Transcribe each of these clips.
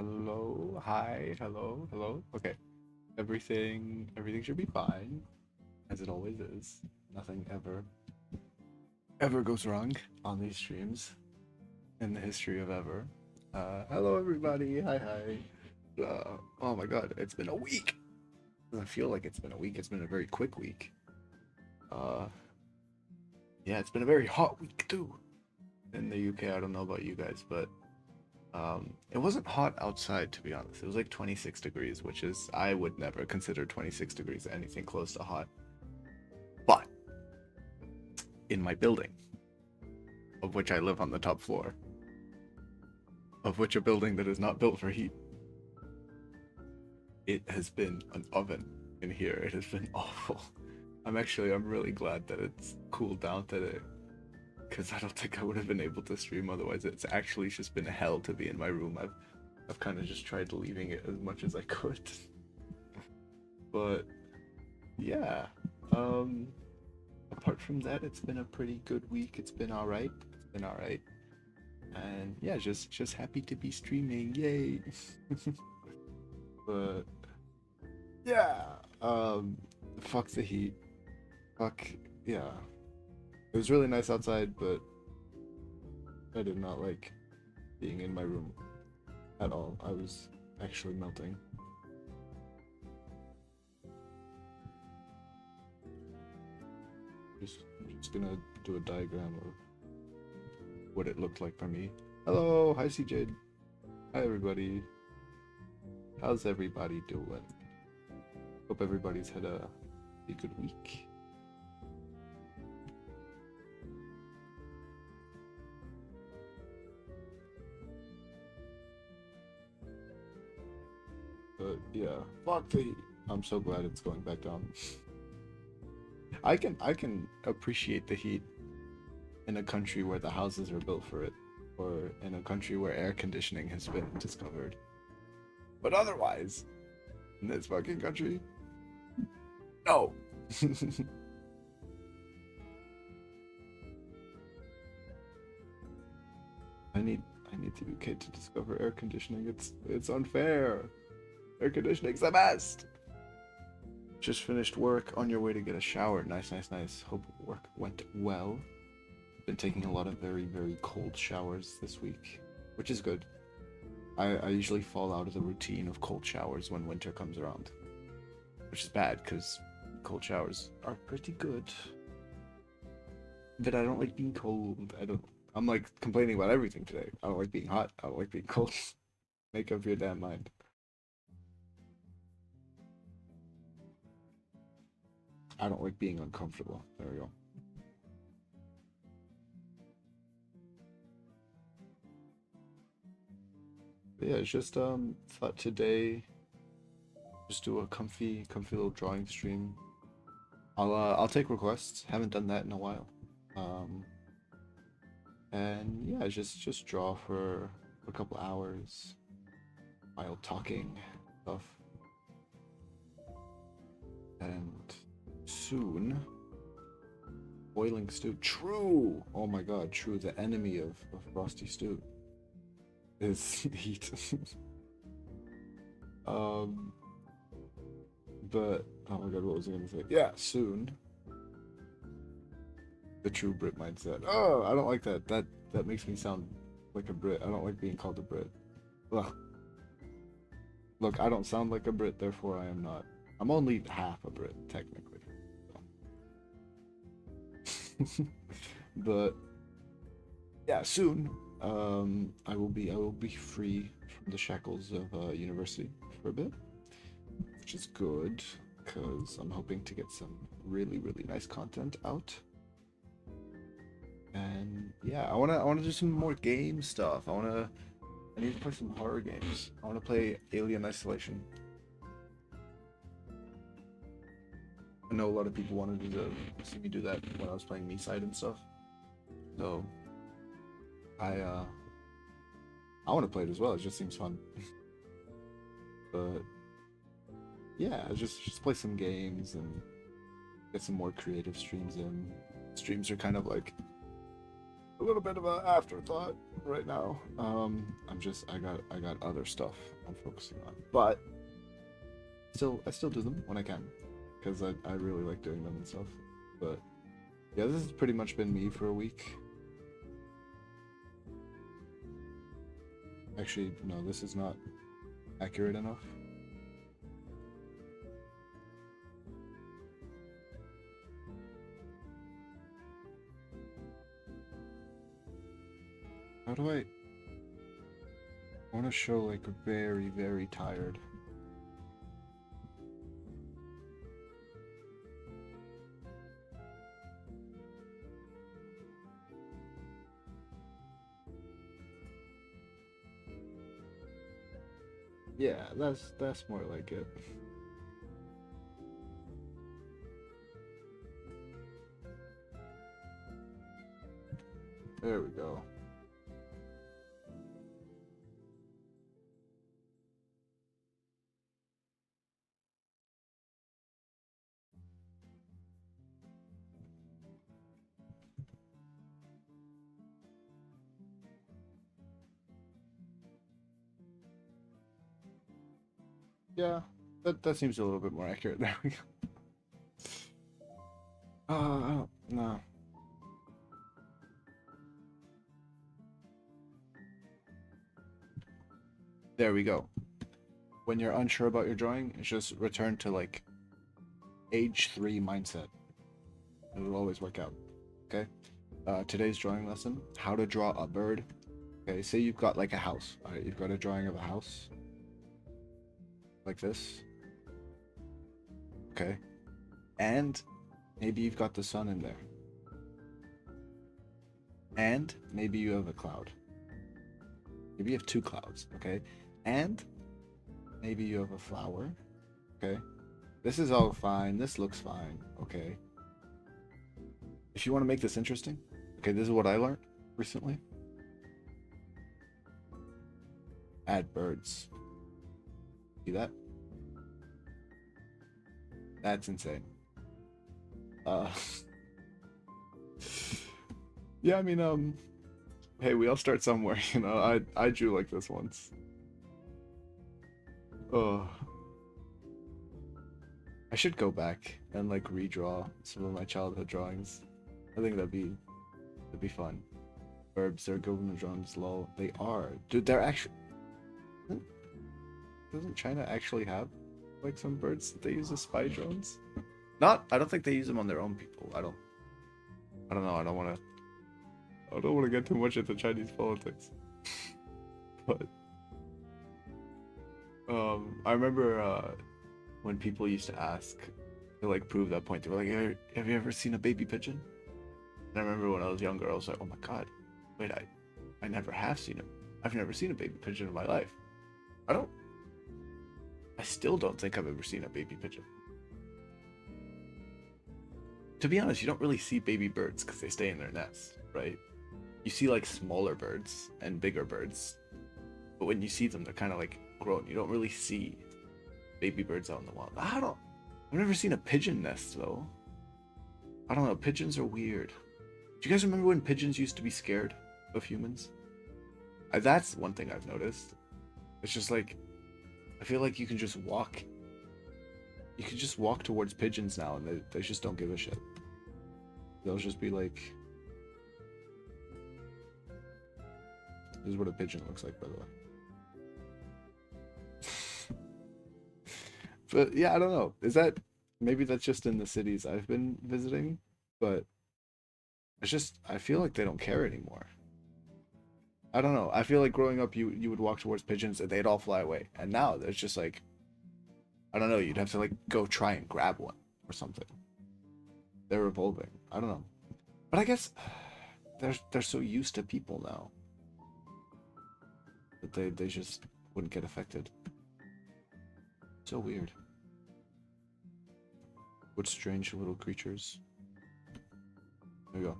Hello, hi, hello, hello. Okay, everything should be fine, as it always is. Nothing ever goes wrong on these streams in the history of ever. Hello everybody, hi. Oh my God, it's been a week. Doesn't feel like it's been a week. It's been a very quick week. Uh, yeah, it's been a very hot week too in the UK. I don't know about you guys, but it wasn't hot outside, to be honest. It was like 26 degrees, which is, I would never consider 26 degrees anything close to hot. But in my building, of which I live on the top floor, of which a building that is not built for heat, it has been an oven in here. It has been awful. I'm really glad that it's cooled down today, because I don't think I would have been able to stream otherwise. It's actually just been hell to be in my room. I've kind of just tried leaving it as much as I could. But yeah, um, apart from that, it's been a pretty good week. It's been all right. It's been all right, and yeah, just happy to be streaming. Yay! But yeah, fuck the heat. Fuck yeah. It was really nice outside, but I did not like being in my room at all. I was actually melting. Just gonna do a diagram of what it looked like for me. Hello, hi CJ. Hi everybody. How's everybody doing? Hope everybody's had a good week. But yeah, fuck the heat. I'm so glad it's going back down. I can appreciate the heat in a country where the houses are built for it, or in a country where air conditioning has been discovered. But otherwise, in this fucking country, no. I need I need the UK to discover air conditioning. It's unfair. Air conditioning's the best. Just finished work, on your way to get a shower. Nice, nice, nice. Hope work went well. Been taking a lot of very cold showers this week, which is good. I usually fall out of the routine of cold showers when winter comes around, which is bad because cold showers are pretty good. But I don't like being cold. I'm like complaining about everything today. I don't like being hot. I don't like being cold. Make up your damn mind. I don't like being uncomfortable. There we go. But yeah, it's just thought today just do a comfy little drawing stream. I'll take requests. Haven't done that in a while. Um and yeah, just draw for a couple hours while talking stuff. And soon boiling stew. True. Oh my god, true. The enemy of frosty stew is heat. um but oh my god, what was I gonna say? Yeah, soon. The true Brit mindset. Oh, I don't like that. That makes me sound like a Brit. I don't like being called a Brit. Ugh. Look, I don't sound like a Brit, therefore I am not. I'm only half a Brit, technically. So. But yeah, soon. I will be free from the shackles of university for a bit, which is good because I'm hoping to get some really nice content out. And yeah, I wanna do some more game stuff. I need to play some horror games. I wanna play Alien Isolation. I know a lot of people wanted to see me do that when I was playing Me-Side and stuff. So I I wanna play it as well, it just seems fun. But yeah, just play some games and get some more creative streams in. Streams are kind of like a little bit of an afterthought right now. I got other stuff I'm focusing on, but I still do them when I can, because I really like doing them and stuff. But yeah, this has pretty much been me for a week. Actually, no, this is not accurate enough. How do I want to show like very, very tired? Yeah, that's more like it. There we go. Yeah, that seems a little bit more accurate. There we go. I don't know. There we go. When you're unsure about your drawing, it's just return to like age 3 mindset. It'll always work out. Okay. Today's drawing lesson: how to draw a bird. Okay, say you've got like a house. All right, you've got a drawing of a house like this. Okay, and maybe you've got the sun in there, and maybe you have a cloud. Maybe you have two clouds. Okay, and maybe you have a flower. Okay, this is all fine. This looks fine. Okay. If you want to make this interesting, okay, this is what I learned recently. Add birds. See that? That's insane. Uh, yeah, I mean, hey, we all start somewhere, you know. I drew like this once. Oh, I should go back and like redraw some of my childhood drawings. I think that'd be fun. Verbs, they're government drones, lol. They are. Dude, they're actually. Doesn't China actually have like some birds that they use as spy drones? Not. I don't think they use them on their own people. I don't know. I don't want to. I don't want to get too much into Chinese politics. But I remember when people used to ask to like prove that point. They were like, "Hey, have you ever seen a baby pigeon?" And I remember when I was younger, I was like, "Oh my god, wait, I never have seen him. I've never seen a baby pigeon in my life. I don't. I still don't think I've ever seen a baby pigeon. To be honest, you don't really see baby birds because they stay in their nest, right? You see like smaller birds and bigger birds, but when you see them, they're kind of like grown. You don't really see baby birds out in the wild. I've never seen a pigeon nest though. I don't know. Pigeons are weird. Do you guys remember when pigeons used to be scared of humans? That's one thing I've noticed. It's just like I feel like you can just walk. You can just walk towards pigeons now, and they just don't give a shit. They'll just be like, "This is what a pigeon looks like," by the way. But yeah, I don't know. Is that maybe that's just in the cities I've been visiting, but it's just I feel like they don't care anymore. I don't know. I feel like growing up, you would walk towards pigeons and they'd all fly away, and now there's just like I don't know. You'd have to like go try and grab one or something. They're revolving. I don't know, but I guess they're so used to people now that they just wouldn't get affected. So weird. What strange little creatures. There you go.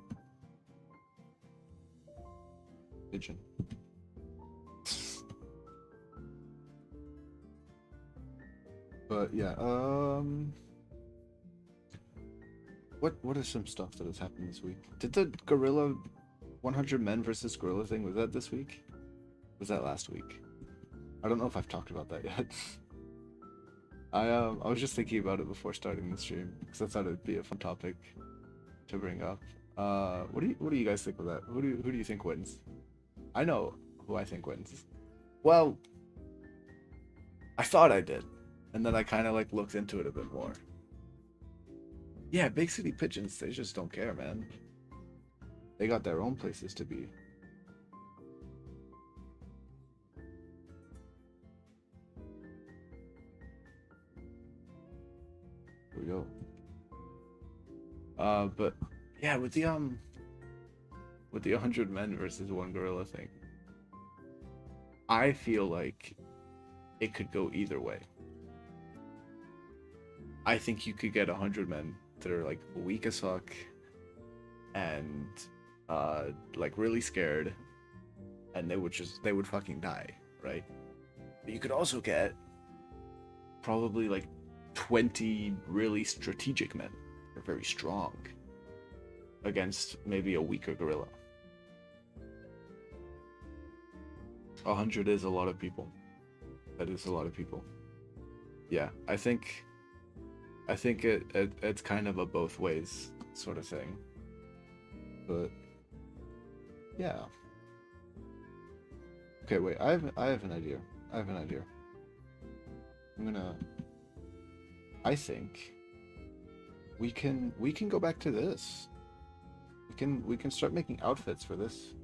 Pigeon. But yeah, what is some stuff that has happened this week? Did the gorilla 100 men versus gorilla thing, was that this week? Was that last week? I don't know if I've talked about that yet. I was just thinking about it before starting the stream because I thought it'd be a fun topic to bring up. What do you guys think of that? Who do you think wins? I know who I think wins. Well, I thought I did, and then I kind of like looked into it a bit more. Yeah, big city pigeons, they just don't care, man. They got their own places to be. Here we go. But yeah, with the 100 men versus one gorilla thing, I feel like it could go either way. I think you could get 100 men that are like weak as fuck and like really scared, and they would fucking die, right? But you could also get probably like 20 really strategic men. They're very strong against maybe a weaker gorilla. 100 is a lot of people. That is a lot of people. Yeah, I think it's kind of a both ways sort of thing. But yeah. Okay, wait. I have an idea. I think we can go back to this. We can start making outfits for this.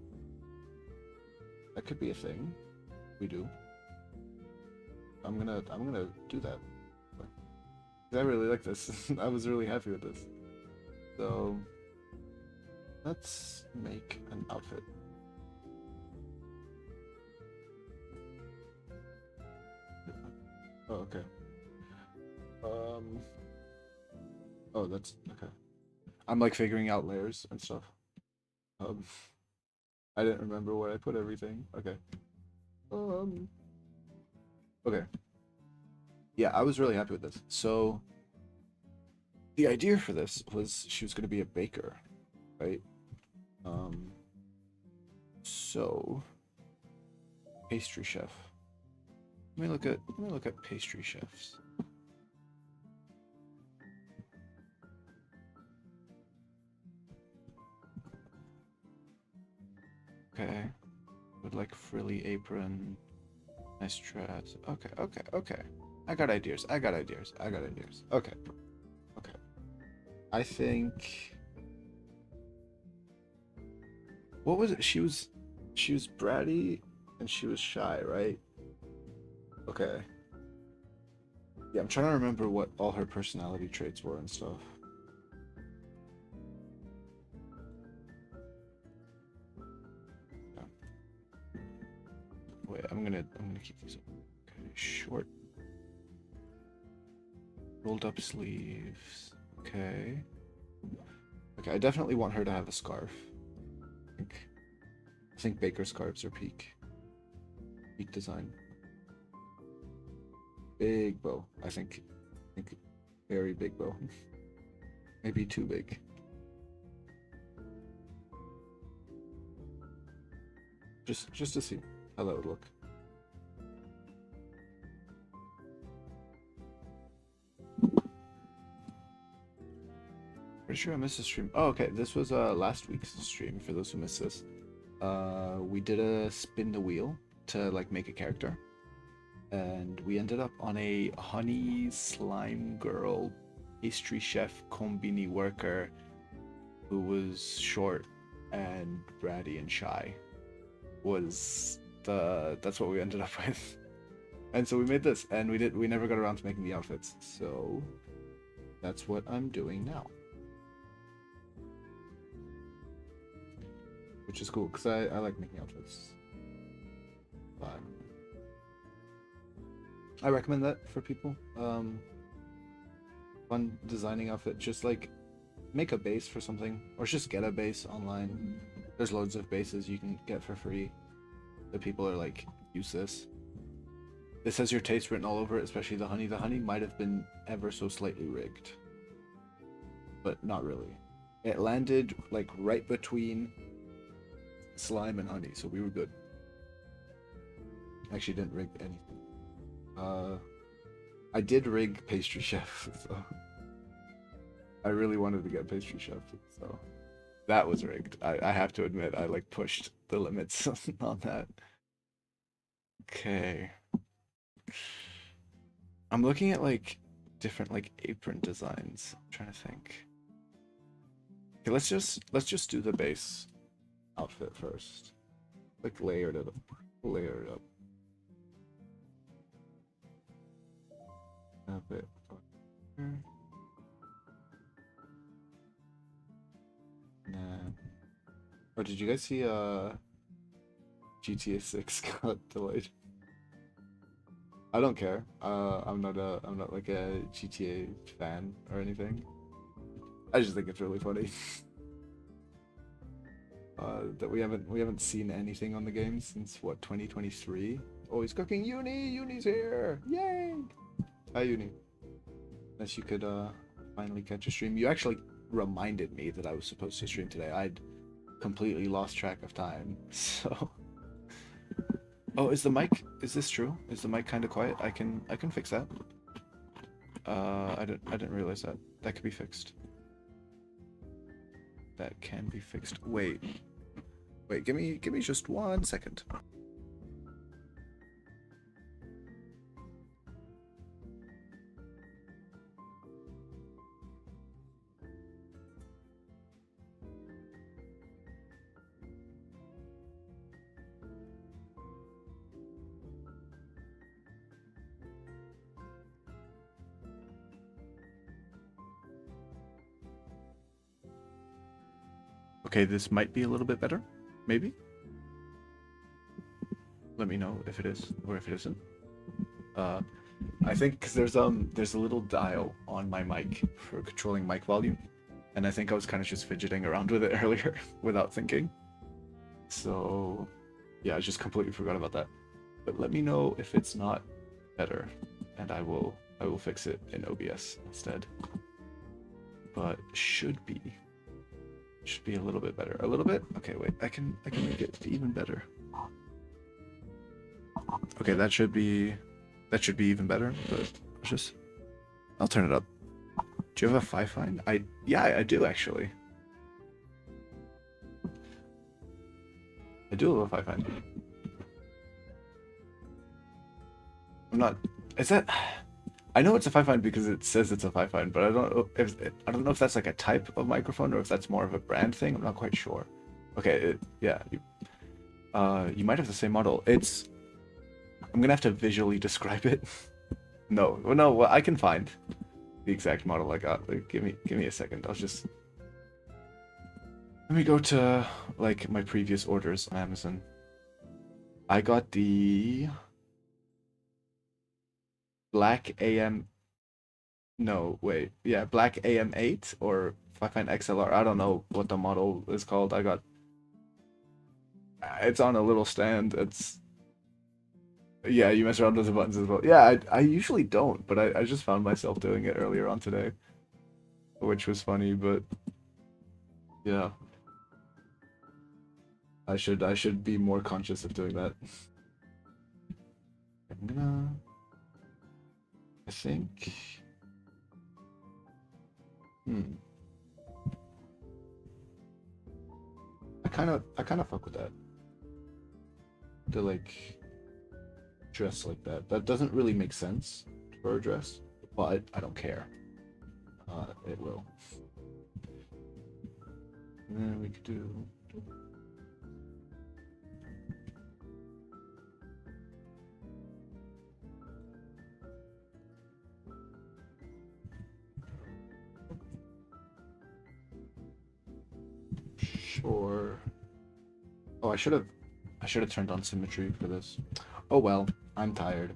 That could be a thing we do. I'm gonna do that. I really like this. I was really happy with this. So let's make an outfit. Oh, okay. Oh, that's okay. I'm like figuring out layers and stuff. I didn't remember where I put everything. Okay. Okay. Yeah, I was really happy with this. So the idea for this was she was going to be a baker, right? So pastry chef. Let me look at pastry chefs. Okay. With like frilly apron, nice dress. Okay. I got ideas. Okay. I think. What was it? She was bratty and she was shy, right? Okay. Yeah, I'm trying to remember what all her personality traits were and stuff. Yeah. Wait, I'm gonna keep these up. Okay, short. Rolled up sleeves. Okay. Okay, I definitely want her to have a scarf. I think baker scarves are peak design. Big bow. I think very big bow. Maybe too big. Just to see how that would look. Pretty sure I missed a stream. Oh, okay. This was last week's stream for those who missed this. We did a spin the wheel to like make a character, and we ended up on a honey slime girl pastry chef combini worker who was short and bratty and shy. That's what we ended up with. And so we made this, and we never got around to making the outfits, so that's what I'm doing now. Which is cool, because I like making outfits. I recommend that for people. Fun designing outfit, just like make a base for something, or just get a base online. There's loads of bases you can get for free that people are like, use this. This has your taste written all over it, especially the honey. The honey might have been ever so slightly rigged, but not really. It landed like right between slime and honey, so we were good. Actually, didn't rig anything. I did rig pastry chef, so I really wanted to get pastry chef, so that was rigged. I have to admit, I like pushed the limits on that. Okay. I'm looking at like different like apron designs. I'm trying to think. Okay, let's just do the base outfit first. Like layer it up. Layer it up. A bit. Nah. Oh, did you guys see GTA 6 got delayed? I don't care. I'm not like a GTA fan or anything. I just think it's really funny. That we haven't seen anything on the game since what, 2023? Oh, he's cooking Uni! Uni's here! Yay! Hi Uni. Unless you could finally catch a stream. You actually reminded me that I was supposed to stream today. I'd completely lost track of time. So oh, is this true? Is the mic kind of quiet? I can fix that. I didn't realize that. That could be fixed. That can be fixed. Wait, give me just 1 second. Okay, this might be a little bit better, maybe. Let me know if it is or if it isn't. I think because there's a little dial on my mic for controlling mic volume, and I think I was kind of just fidgeting around with it earlier without thinking. So yeah, I just completely forgot about that. But let me know if it's not better, and I will fix it in OBS instead. But should be a little bit better. A little bit? Okay, wait. I can make it even better. Okay, that should be even better, but I'll turn it up. Do you have a 5-fine? Yeah, I do actually. I do have a 5-fine. I'm not. Is that? I know it's a 5-fine because it says it's a 5-fine, but I don't know if that's like a type of microphone or if that's more of a brand thing. I'm not quite sure. Okay, yeah. You might have the same model. I'm gonna have to visually describe it. No, well, I can find the exact model I got. Like, give me a second. Let me go to like my previous orders on Amazon. I got the Black AM. No, wait. Yeah, Black AM8 or 5-fine XLR. I don't know what the model is called. I got. It's on a little stand. Yeah, you mess around with the buttons as well. Yeah, I usually don't, but I just found myself doing it earlier on today, which was funny. But yeah, I should be more conscious of doing that. I think. I kind of fuck with that. To like dress like that. That doesn't really make sense for a dress, but I don't care. It will. And then we could do. Sure. Oh, I should have turned on symmetry for this. Oh well, I'm tired.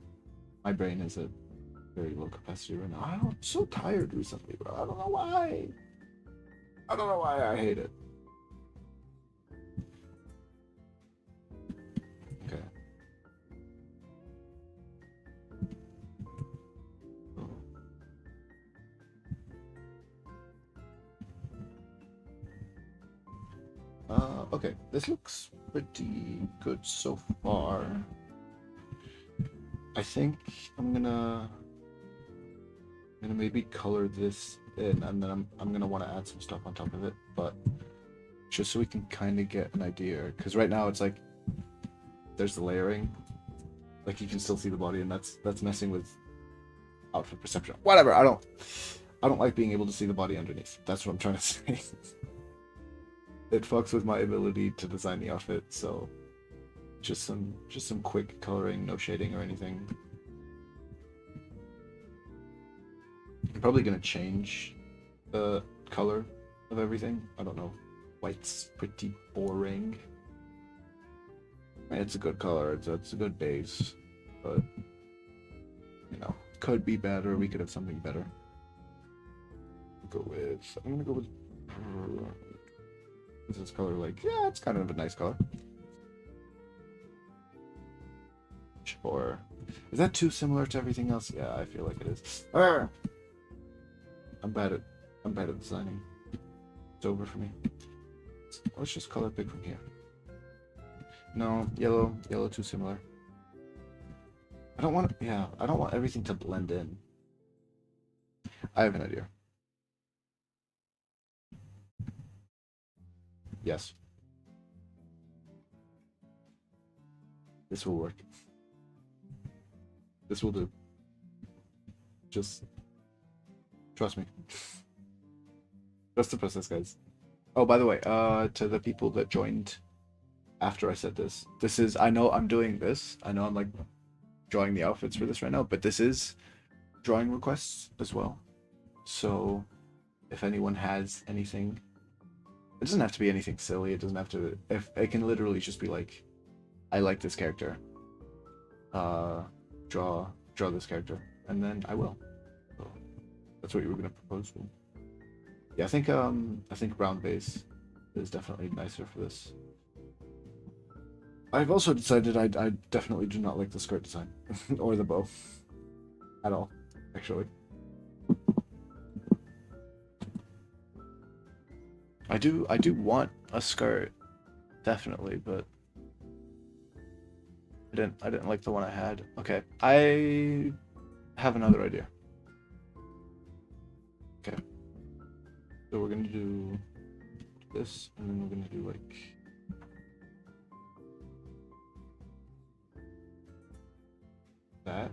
My brain is at very low capacity right now. I'm so tired recently, bro. I don't know why. I don't know why I hate it. Okay. Okay. This looks pretty good so far. I think I'm gonna maybe color this in, and then I'm gonna want to add some stuff on top of it, but just so we can kind of get an idea, because right now it's like there's the layering, like you can still see the body, and that's messing with outfit perception. Whatever. I don't like being able to see the body underneath. That's what I'm trying to say. It fucks with my ability to design the outfit, so just some quick coloring, no shading or anything. I'm probably gonna change the color of everything. I don't know. White's pretty boring. It's a good color. It's a good base, but you know, could be better. We could have something better. I'm gonna go with what's this color like? Yeah, it's kind of a nice color. Sure. Is that too similar to everything else? Yeah, I feel like it is. Arr! I'm bad at designing. It's over for me. Let's just color pick from here. No, yellow too similar. I don't want everything to blend in. I have an idea. Yes. This will work. This will do. Just trust me. Trust the process, guys. Oh, by the way, to the people that joined after I said this is, I know I'm doing this. I know I'm like drawing the outfits for this right now, but this is drawing requests as well. So if anyone has anything, it doesn't have to be anything silly. It doesn't have to, if it can literally just be like, I like this character. Draw this character, and then I will. So that's what you were gonna propose. Yeah, I think brown base is definitely nicer for this. I've also decided I definitely do not like the skirt design or the bow at all, actually. I do want a skirt, definitely, but I didn't like the one I had. Okay, I have another idea. Okay, so we're gonna do this, and then we're gonna do like that,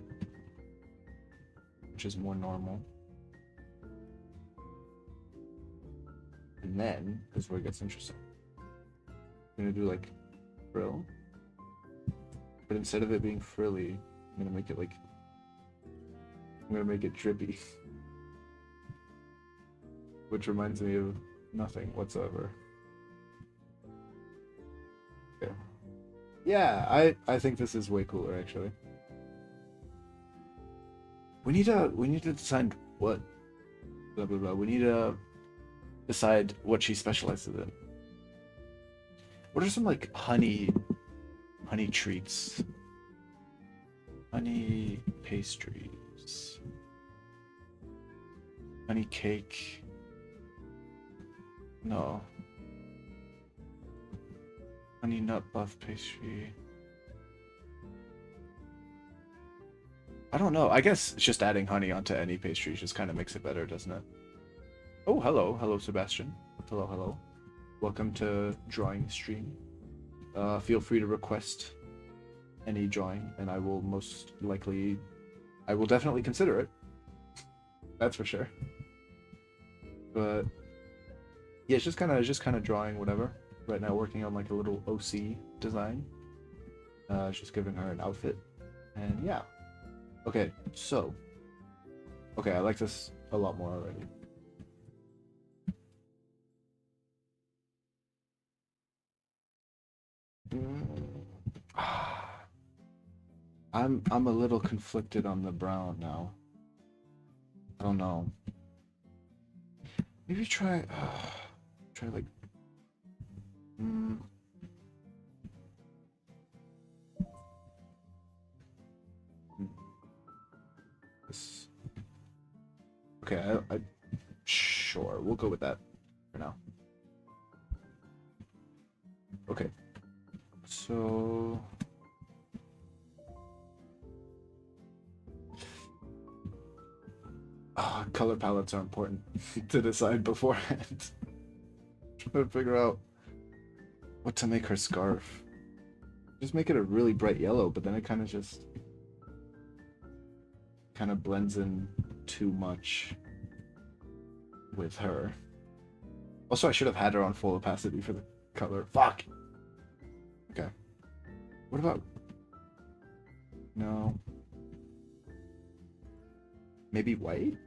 which is more normal. And then this is where it gets interesting. I'm gonna do like frill, but instead of it being frilly, I'm gonna make it drippy. Which reminds me of nothing whatsoever. Okay. Yeah, I think this is way cooler actually. We need to decide what blah blah blah. We need to decide what she specializes in. What are some like honey treats? Honey pastries. Honey cake. No. Honey nut buff pastry. I don't know. I guess just adding honey onto any pastry just kind of makes it better, doesn't it? Oh, hello, Sebastian. Hello. Welcome to drawing stream. Feel free to request any drawing, and I will definitely consider it. That's for sure. But yeah, it's just kind of drawing whatever. Right now, working on like a little OC design. Just giving her an outfit, and yeah. Okay, so. Okay, I like this a lot more already. I'm a little conflicted on the brown now. I don't know. Maybe try like this. Okay, I sure, we'll go with that for now. Okay. So color palettes are important to decide beforehand. Trying to figure out what to make her scarf. Just make it a really bright yellow, but then it kind of just kind of blends in too much with her. Also, I should have had her on full opacity for the color. Fuck! Okay. What about... No. Maybe white?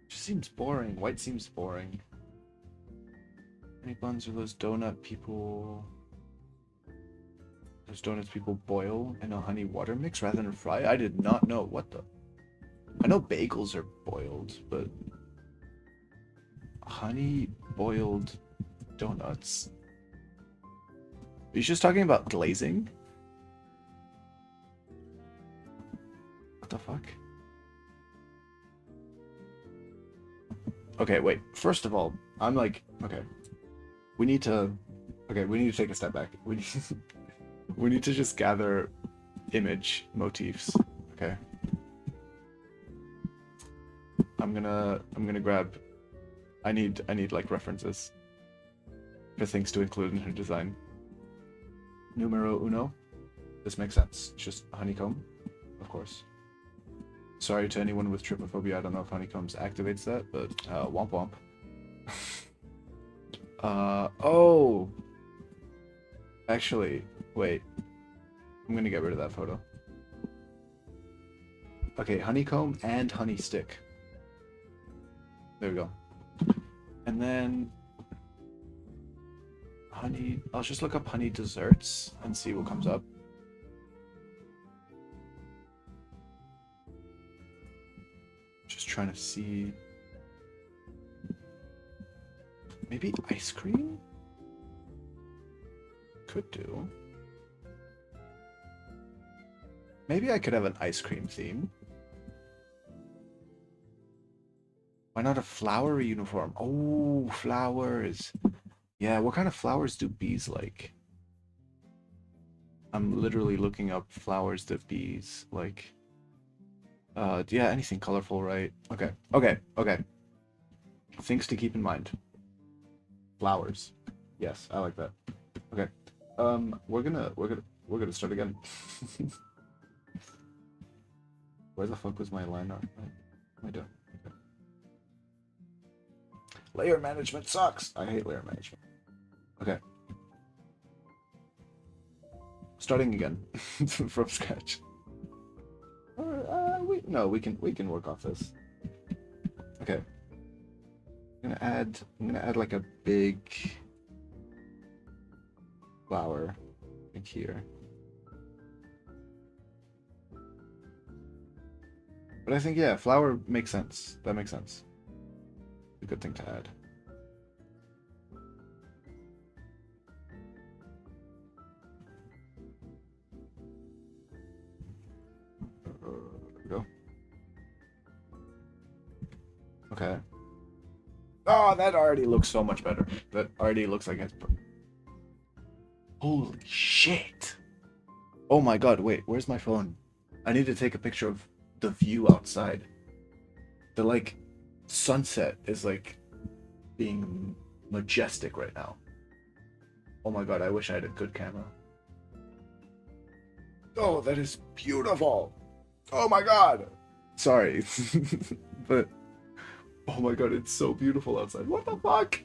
Just seems boring. White seems boring. Honey buns are those donut people... Those donuts people boil in a honey water mix rather than fry? I did not know. What the... I know bagels are boiled, but... Honey boiled donuts? Are you just talking about glazing? What the fuck? Okay, wait. First of all, I'm like... Okay. We need to... Okay, we need to take a step back. We need... We need to just gather image motifs, okay? I'm gonna grab... I need like references for things to include in her design. Numero uno. This makes sense. It's just honeycomb, of course. Sorry to anyone with trypophobia. I don't know if honeycombs activates that, but womp womp. Oh! Actually, wait. I'm gonna get rid of that photo. Okay, honeycomb and honey stick. There we go. And then... honey... I'll just look up honey desserts and see what comes up. Just trying to see... Maybe ice cream? Could do. Maybe I could have an ice cream theme. Why not a flowery uniform? Oh, flowers. Yeah, what kind of flowers do bees like? I'm literally looking up flowers that bees like. Yeah, anything colorful, right? Okay, okay, okay. Things to keep in mind. Flowers. Yes, I like that. Okay. We're gonna start again. Where the fuck was my line art? What am I doing? Okay. Layer management sucks. I hate layer management. Okay. Starting again from scratch. We can work off this. Okay. I'm gonna add like a big flower like here. But I think, yeah, flower makes sense. That makes sense. A good thing to add. There we go. Okay. Oh, that already looks so much better. That already looks like it's... Holy shit! Oh my god, wait, where's my phone? I need to take a picture of the view outside. The, like, sunset is, like, being majestic right now. Oh my god, I wish I had a good camera. Oh, that is beautiful! Oh my god! Sorry, but... Oh my god, it's so beautiful outside. What the fuck?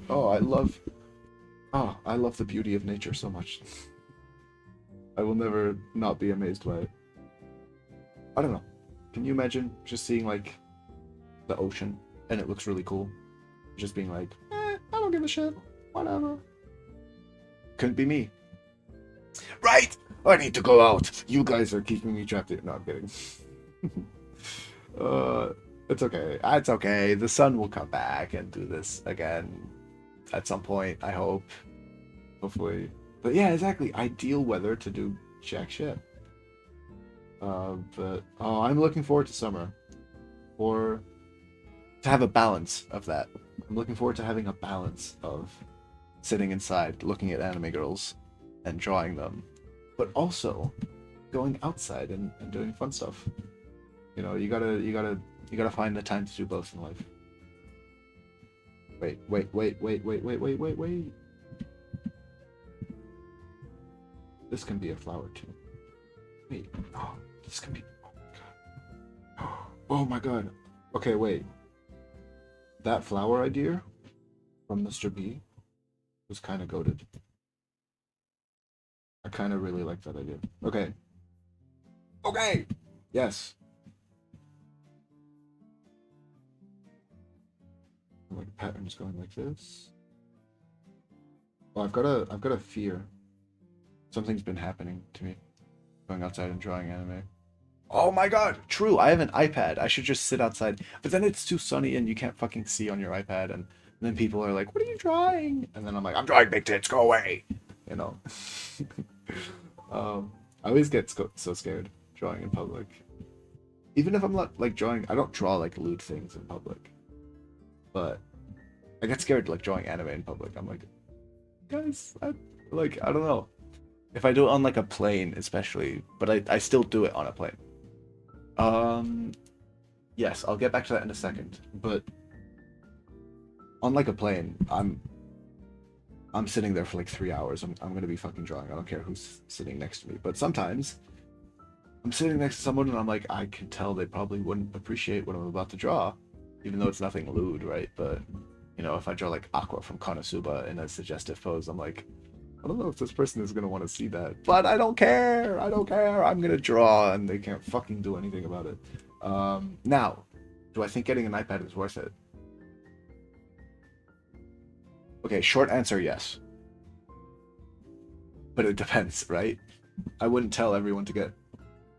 Oh, I love the beauty of nature so much. I will never not be amazed by it. I don't know. Can you imagine just seeing, like, the ocean and it looks really cool? Just being like, I don't give a shit. Whatever. Couldn't be me. Right! I need to go out. You guys are keeping me trapped here. No, I'm kidding. It's okay. It's okay. The sun will come back and do this again at some point, I hope. Hopefully. But yeah, exactly. Ideal weather to do jack shit. But I'm looking forward to summer. For to have a balance of that. I'm looking forward to having a balance of sitting inside, looking at anime girls, and drawing them, but also going outside and doing fun stuff. You know, you gotta find the time to do both in life. Wait. This can be a flower too. Wait, oh, this can be. Oh my god. Oh my god. Okay, wait. That flower idea from Mr. B was kind of goated. I kind of really like that idea. Okay. Okay. Yes. Like patterns going like this. Oh, I've got a fear. Something's been happening to me. Going outside and drawing anime. Oh my god, true. I have an iPad. I should just sit outside. But then it's too sunny and you can't fucking see on your iPad. And then people are like, "What are you drawing?" And then I'm like, "I'm drawing big tits. Go away." You know. I always get so scared drawing in public. Even if I'm not like drawing, I don't draw like lewd things in public. But I get scared like drawing anime in public. I'm like, guys, I don't know. If I do it on like a plane, especially, but I still do it on a plane. Um, yes, I'll get back to that in a second. But on like a plane, I'm sitting there for like 3 hours. I'm gonna be fucking drawing. I don't care who's sitting next to me. But sometimes I'm sitting next to someone and I'm like, I can tell they probably wouldn't appreciate what I'm about to draw, even though it's nothing lewd, right? But you know, if I draw like Aqua from Konosuba in a suggestive pose, I'm like, I don't know if this person is gonna want to see that, but I don't care. I don't care. I'm gonna draw, and they can't fucking do anything about it. Now, do I think getting an iPad is worth it? Okay, short answer, yes. But it depends, right? I wouldn't tell everyone to get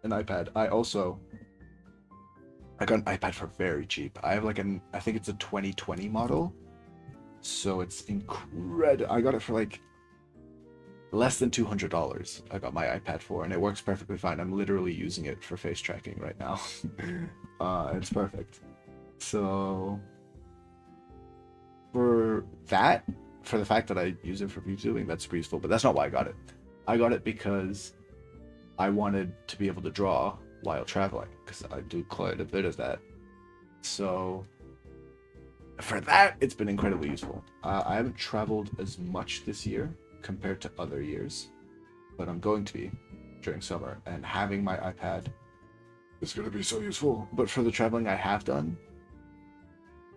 an iPad. I got an iPad for very cheap. I have like I think it's a 2020 model, so it's incredible. I got it for like less than $200. I got my iPad for, and it works perfectly fine. I'm literally using it for face tracking right now. It's perfect. So for that, for the fact that I use it for YouTubing, that's super useful. But that's not why I got it. I got it because I wanted to be able to draw while traveling, because I do quite a bit of that. So for that, it's been incredibly useful. I haven't traveled as much this year compared to other years, but I'm going to be during summer, and having my iPad is going to be so useful. But for the traveling I have done,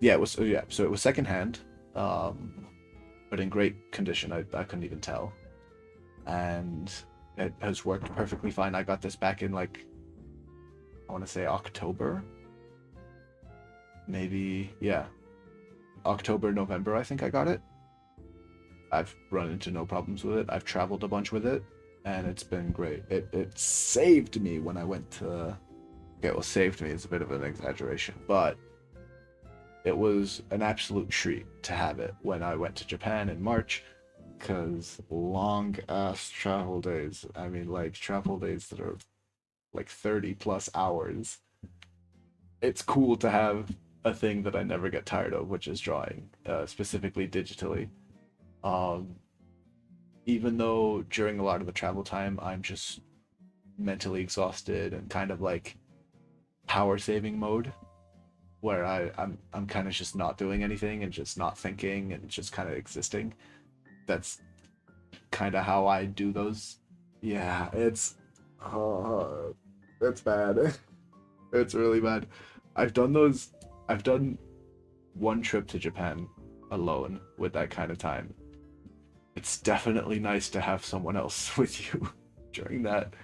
yeah, it was so it was secondhand, but in great condition. I couldn't even tell, and it has worked perfectly fine. I got this back in like, I want to say October, maybe, yeah, October, November, I think I got it. I've run into no problems with it. I've traveled a bunch with it, and it's been great. It saved me when I went to. Okay, well, saved me is a bit of an exaggeration, but it was an absolute treat to have it when I went to Japan in March, because long ass travel days. I mean, like travel days that are like 30 plus hours. It's cool to have a thing that I never get tired of, which is drawing, specifically digitally. Um, Even though during a lot of the travel time, I'm just mentally exhausted and kind of like power saving mode, where I'm kind of just not doing anything and just not thinking and just kind of existing. That's kind of how I do those. Yeah, it's bad. It's really bad. I've done those. I've done one trip to Japan alone with that kind of time. It's definitely nice to have someone else with you during that.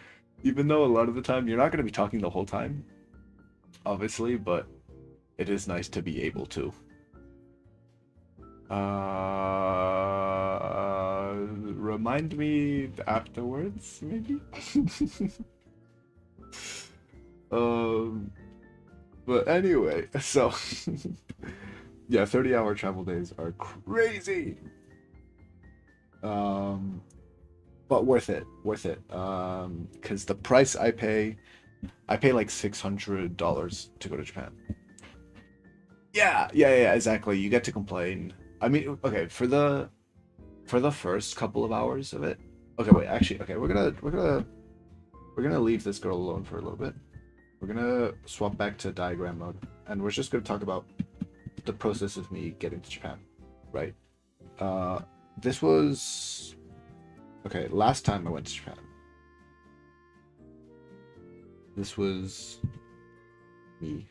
Even though a lot of the time you're not going to be talking the whole time, obviously, but it is nice to be able to. Remind me afterwards, maybe? um, but anyway, so yeah, 30-hour travel days are crazy. Um, but worth it, worth it. Because the price I pay like $600 to go to Japan. Yeah, exactly. You get to complain. I mean, okay, for the first couple of hours of it. Okay, wait, actually, okay, we're gonna leave this girl alone for a little bit. We're gonna swap back to diagram mode, and we're just gonna talk about the process of me getting to Japan, right? Uh, this was okay. Last time I went to Japan, this was me.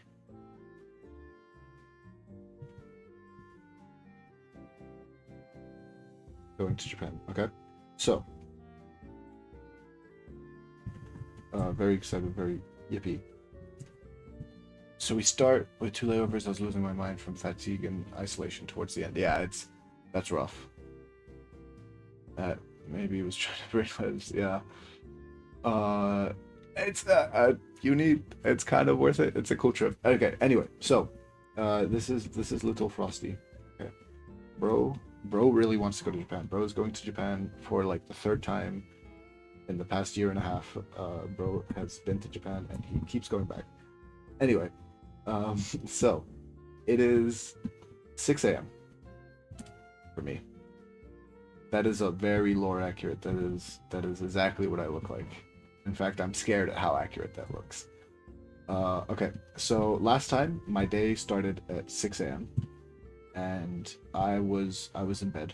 Going to Japan. Okay, so very excited, very yippee. So we start with two layovers. I was losing my mind from fatigue and isolation towards the end. Yeah, that's rough. Maybe he was trying to bring lives. Yeah. Uh, it's uni. It's kind of worth it. It's a cool trip. Okay. Anyway, so this is little Frosty. Okay, bro really wants to go to Japan. Bro is going to Japan for like the third time in the past year and a half. Bro has been to Japan and he keeps going back. Anyway, so it is 6 a.m. for me. That is a very lore accurate. That is exactly what I look like. In fact, I'm scared at how accurate that looks. Okay, so last time my day started at 6 a.m. and I was in bed,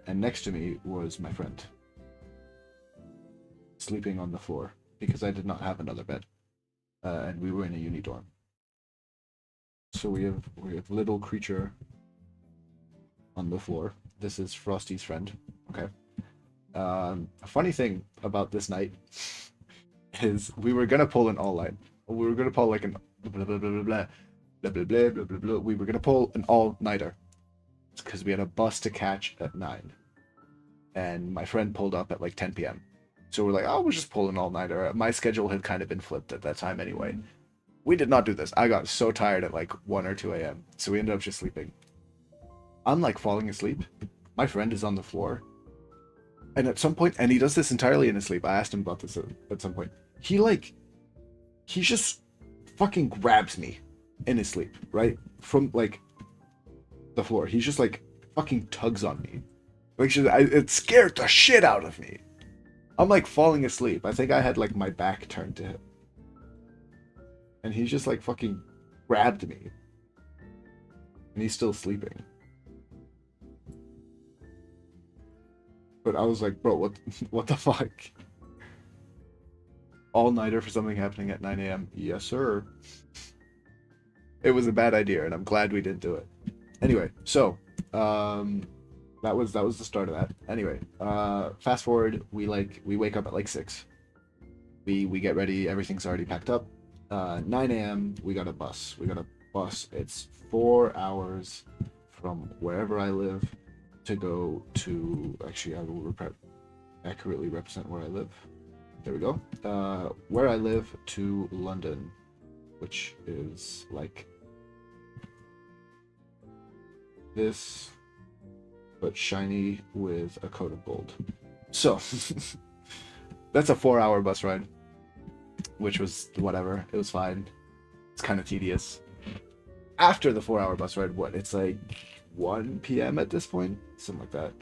and next to me was my friend sleeping on the floor because I did not have another bed, and we were in a uni dorm. So we have little creature on the floor. This is Frosty's friend. Okay. A funny thing about this night is we were gonna pull an all night. We were gonna pull like an blah blah blah blah blah blah blah blah blah blah blah. We were gonna pull an all nighter because we had a bus to catch at 9, and my friend pulled up at like 10 p.m. So we're like, oh, we'll just pull an all nighter. My schedule had kind of been flipped at that time anyway. We did not do this. I got so tired at like 1 or 2 a.m. So we ended up just sleeping. I'm like falling asleep. My friend is on the floor. And at some point, and he does this entirely in his sleep. I asked him about this at some point. He just fucking grabs me in his sleep, right? From like the floor. He's just like fucking tugs on me. Like, it scared the shit out of me. I'm like falling asleep. I think I had like my back turned to him. And he just like fucking grabbed me. And he's still sleeping. But I was like, bro, what the fuck? All nighter for something happening at 9 a.m. Yes, sir. It was a bad idea, and I'm glad we didn't do it. Anyway, so that was the start of that. Anyway, fast forward, we wake up at like 6. We get ready, everything's already packed up. 9 a.m. we got a bus. We got a bus. It's 4 hours from wherever I live to go to. Actually, I will accurately represent where I live. There we go. Where I live to London, which is like this, but shiny with a coat of gold. So that's a 4-hour bus ride, which was whatever. It was fine. It's kind of tedious. After the 4-hour bus ride, what? It's like 1 p.m. at this point, something like that.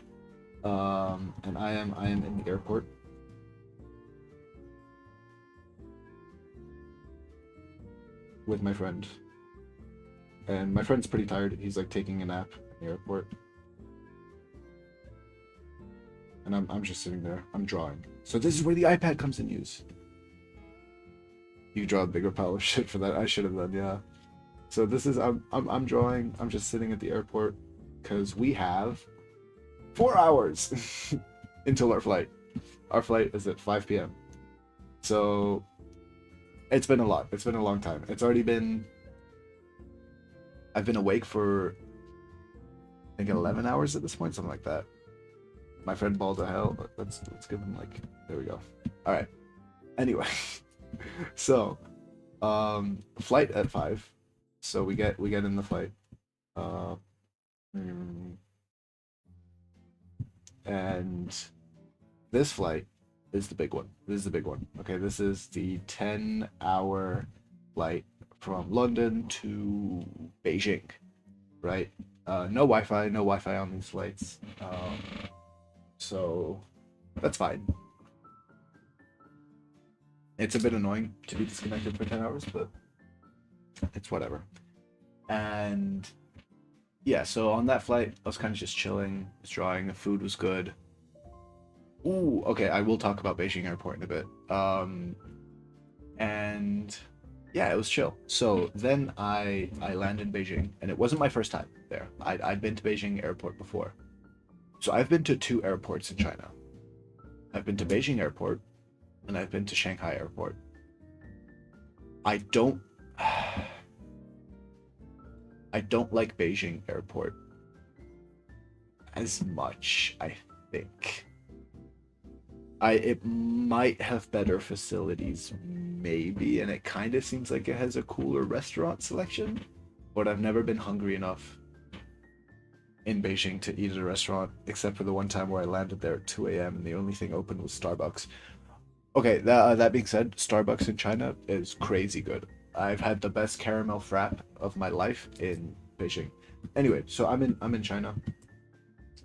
And I am in the airport. With my friend. And my friend's pretty tired. He's like taking a nap in the airport. And I'm just sitting there. I'm drawing. So this is where the iPad comes in use. You draw a bigger pile of shit for that. I should have done, yeah. So this is I'm drawing. I'm just sitting at the airport because we have 4 hours until our flight. Our flight is at 5 p.m. So it's been a lot. It's been a long time. It's already been. I've been awake for I think 11 hours at this point, something like that. My friend balled to hell. Let's give him like. There we go. All right. Anyway, so flight at 5. So we get in the flight. And this flight is the big one. This is the big one. Okay, this is the 10-hour flight from London to Beijing, right? No Wi-Fi, no Wi-Fi on these flights. So that's fine. It's a bit annoying to be disconnected for 10 hours, but it's whatever. And yeah, so on that flight, I was kind of just chilling, was drawing, the food was good. Ooh, okay, I will talk about Beijing Airport in a bit. And yeah, it was chill. So then I landed in Beijing, and it wasn't my first time there. I'd been to Beijing Airport before. So I've been to two airports in China. I've been to Beijing Airport, and I've been to Shanghai Airport. I don't I don't like Beijing Airport as much, I think. It might have better facilities, maybe, and it kind of seems like it has a cooler restaurant selection, but I've never been hungry enough in Beijing to eat at a restaurant, except for the one time where I landed there at 2 a.m. and the only thing open was Starbucks. Okay, that being said, Starbucks in China is crazy good. I've had the best caramel frap of my life in Beijing. Anyway, so I'm in China.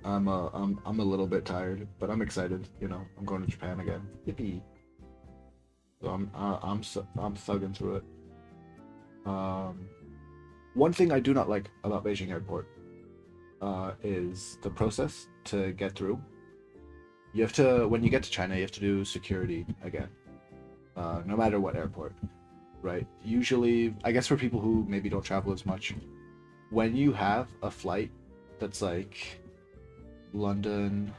I'm a little bit tired, but I'm excited. You know, I'm going to Japan again. Yippee! So I'm thugging through it. Um, One thing I do not like about Beijing Airport is the process to get through. You have to, when you get to China, you have to do security again, no matter what airport, right? Usually, I guess for people who maybe don't travel as much, when you have a flight that's like London,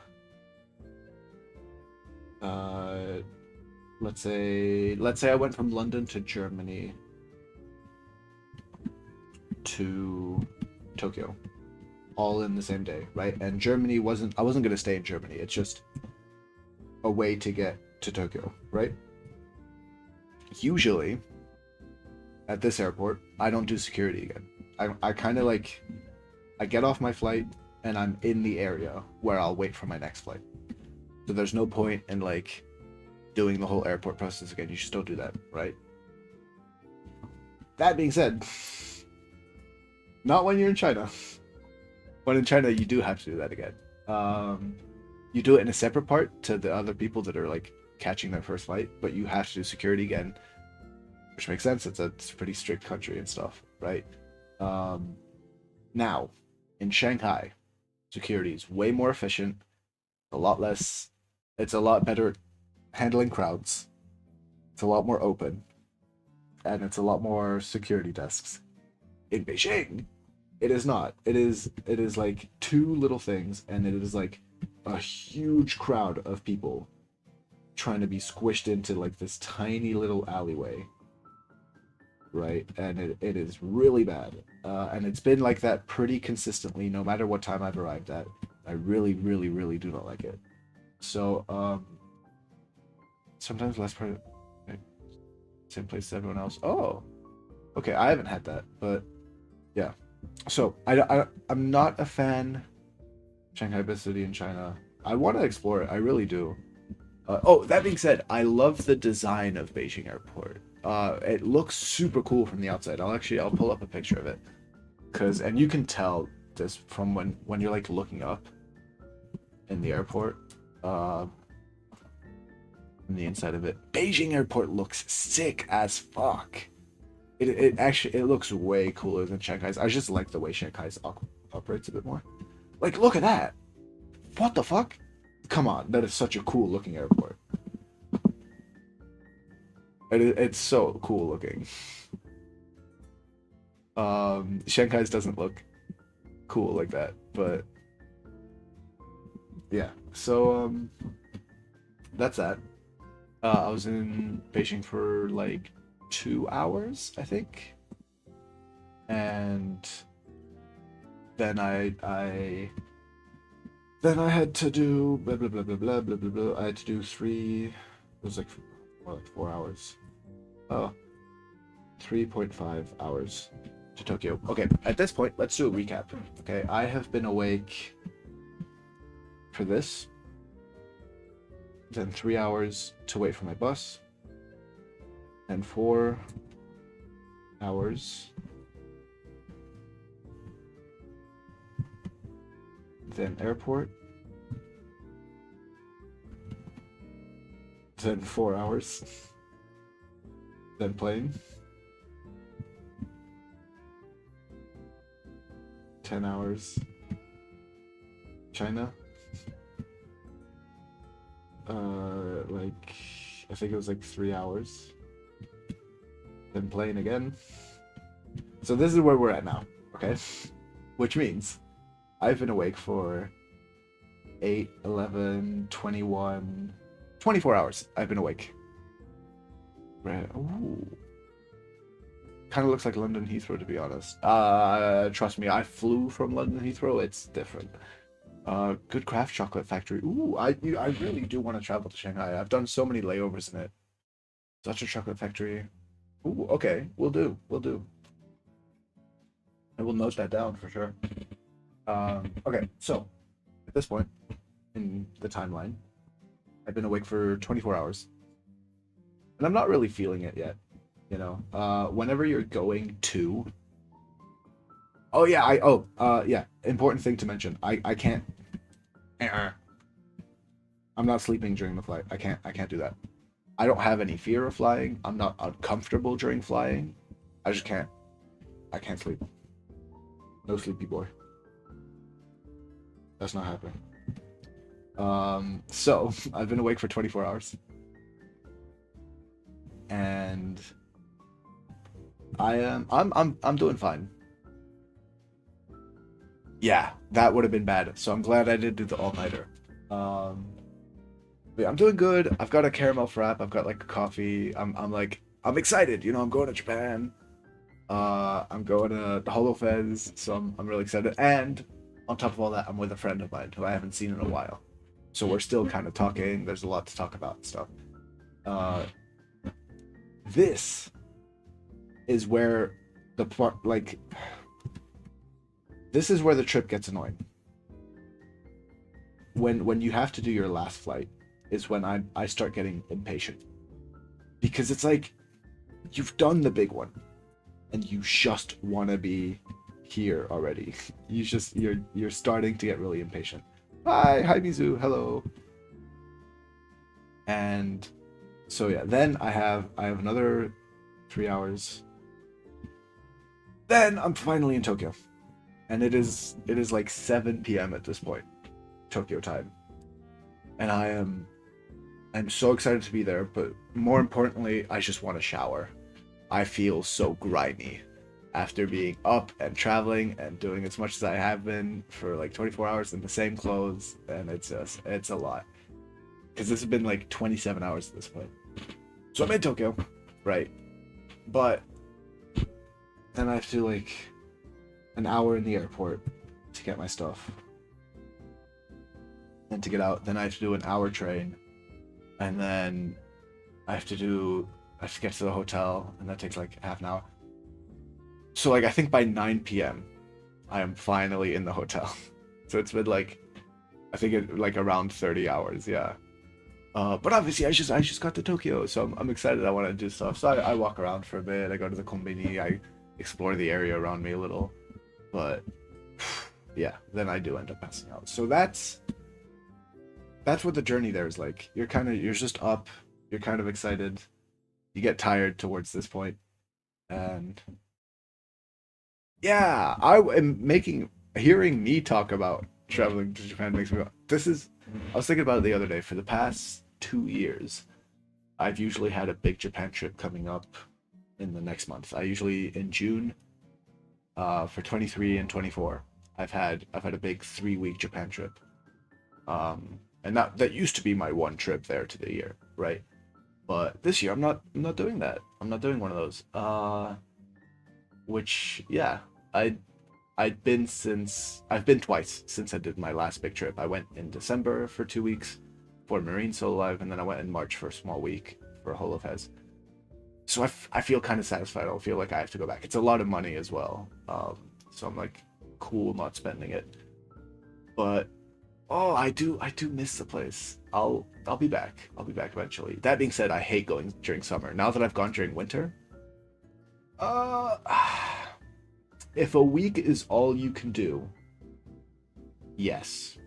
let's say I went from London to Germany to Tokyo, all in the same day, right? And I wasn't gonna stay in Germany. It's just a way to get to Tokyo, right? Usually, at this airport, I don't do security again. I kind of like, I get off my flight and I'm in the area where I'll wait for my next flight. So there's no point in like doing the whole airport process again. You should still do that, right? That being said, not when you're in China. When in China, you do have to do that again. You do it in a separate part to the other people that are like catching their first flight, but you have to do security again, which makes sense. It's a pretty strict country and stuff, right? Now, in Shanghai, security is way more efficient, a lot less, it's a lot better at handling crowds, it's a lot more open, and it's a lot more security desks. In Beijing, it is not. It is like two little things, and it is like a huge crowd of people trying to be squished into like this tiny little alleyway, right? And it is really bad. And it's been like that pretty consistently, no matter what time I've arrived at. I really, really, really do not like it. So, sometimes less part, same place as everyone else. Oh, okay, I haven't had that, but yeah. So I'm not a fan of Shanghai Best City in China. I want to explore it. I really do. Oh, that being said, I love the design of Beijing Airport. It looks super cool from the outside. I'll pull up a picture of it, and you can tell this from when you're like looking up in the airport, in the inside of it. Beijing Airport looks sick as fuck. It actually looks way cooler than Shanghai's. I just like the way Shanghai's operates a bit more. Like, look at that! What the fuck? Come on, that is such a cool looking airport. It's so cool looking. Shanghai's doesn't look cool like that, but yeah. So that's that. I was in Beijing for like 2 hours, I think, and then I had to do blah blah blah blah blah blah blah blah. I had to do three. It was like more like 4 hours. Oh, 3.5 hours to Tokyo. Okay, at this point, let's do a recap. Okay, I have been awake for this, then 3 hours to wait for my bus, and 4 hours. Then airport. Then 4 hours. Then plane. 10 hours. China. Like, I think it was like 3 hours. Then plane again. So this is where we're at now, okay? Which means I've been awake for 8, 11, 21, 24 hours. I've been awake. Right. Ooh. Kind of looks like London Heathrow, to be honest. Trust me, I flew from London Heathrow. It's different. Good craft chocolate factory. Ooh, I really do want to travel to Shanghai. I've done so many layovers in it. Such a chocolate factory. Ooh, okay, we'll do. I will note that down for sure. Okay, so at this point in the timeline, I've been awake for 24 hours, and I'm not really feeling it yet. You know, whenever you're going to. Oh yeah, yeah. Important thing to mention. I can't. I'm not sleeping during the flight. I can't do that. I don't have any fear of flying. I'm not uncomfortable during flying. I just can't. I can't sleep. No sleepy boy. That's not happening. So I've been awake for 24 hours. And I'm doing fine. Yeah, that would have been bad. So I'm glad I did do the all-nighter. Yeah, I'm doing good. I've got a caramel frap. I've got like a coffee. I'm excited. You know, I'm going to Japan. I'm going to the HoloFest, so I'm really excited. And on top of all that, I'm with a friend of mine who I haven't seen in a while. So we're still kind of talking. There's a lot to talk about and stuff. This is where the part, like, this is where the trip gets annoying. When you have to do your last flight is when I start getting impatient. Because it's like, you've done the big one and you just want to be here already. You're starting to get really impatient. Hi Mizu, hello. And so yeah, then I have another 3 hours. Then I'm finally in Tokyo. And it is like 7 p.m. at this point, Tokyo time. And I'm so excited to be there, but more importantly, I just want to shower. I feel so grimy after being up and traveling and doing as much as I have been for like 24 hours in the same clothes, and it's a lot. Because this has been like 27 hours at this point. So I'm in Tokyo, right? But then I have to like an hour in the airport to get my stuff. And to get out, then I have to do an hour train. And then I have to get to the hotel, and that takes like half an hour. So like I think by 9 p.m. I am finally in the hotel. So it's been like, I think it like around 30 hours, yeah. But obviously I just got to Tokyo, so I'm excited. I want to do stuff. So I walk around for a bit. I go to the kombini. I explore the area around me a little. But yeah, then I do end up passing out. So that's what the journey there is like. You're just up. You're kind of excited. You get tired towards this point, and yeah, hearing me talk about traveling to Japan makes me. I was thinking about it the other day. For the past 2 years, I've usually had a big Japan trip coming up in the next month. I usually in June, for 23 and 24, I've had a big 3-week Japan trip. And that used to be my one trip there to the year, right? But this year I'm not doing that. I'm not doing one of those. Which yeah, I've been twice since I did my last big trip. I went in December for 2 weeks for Marine Solo Live, and then I went in March for a small week for HoloFest. So I feel kind of satisfied. I don't feel like I have to go back. It's a lot of money as well. So I'm like, cool not spending it. But oh, I do miss the place. I'll be back. I'll be back eventually. That being said, I hate going during summer. Now that I've gone during winter, Uh, if a week is all you can do, yes.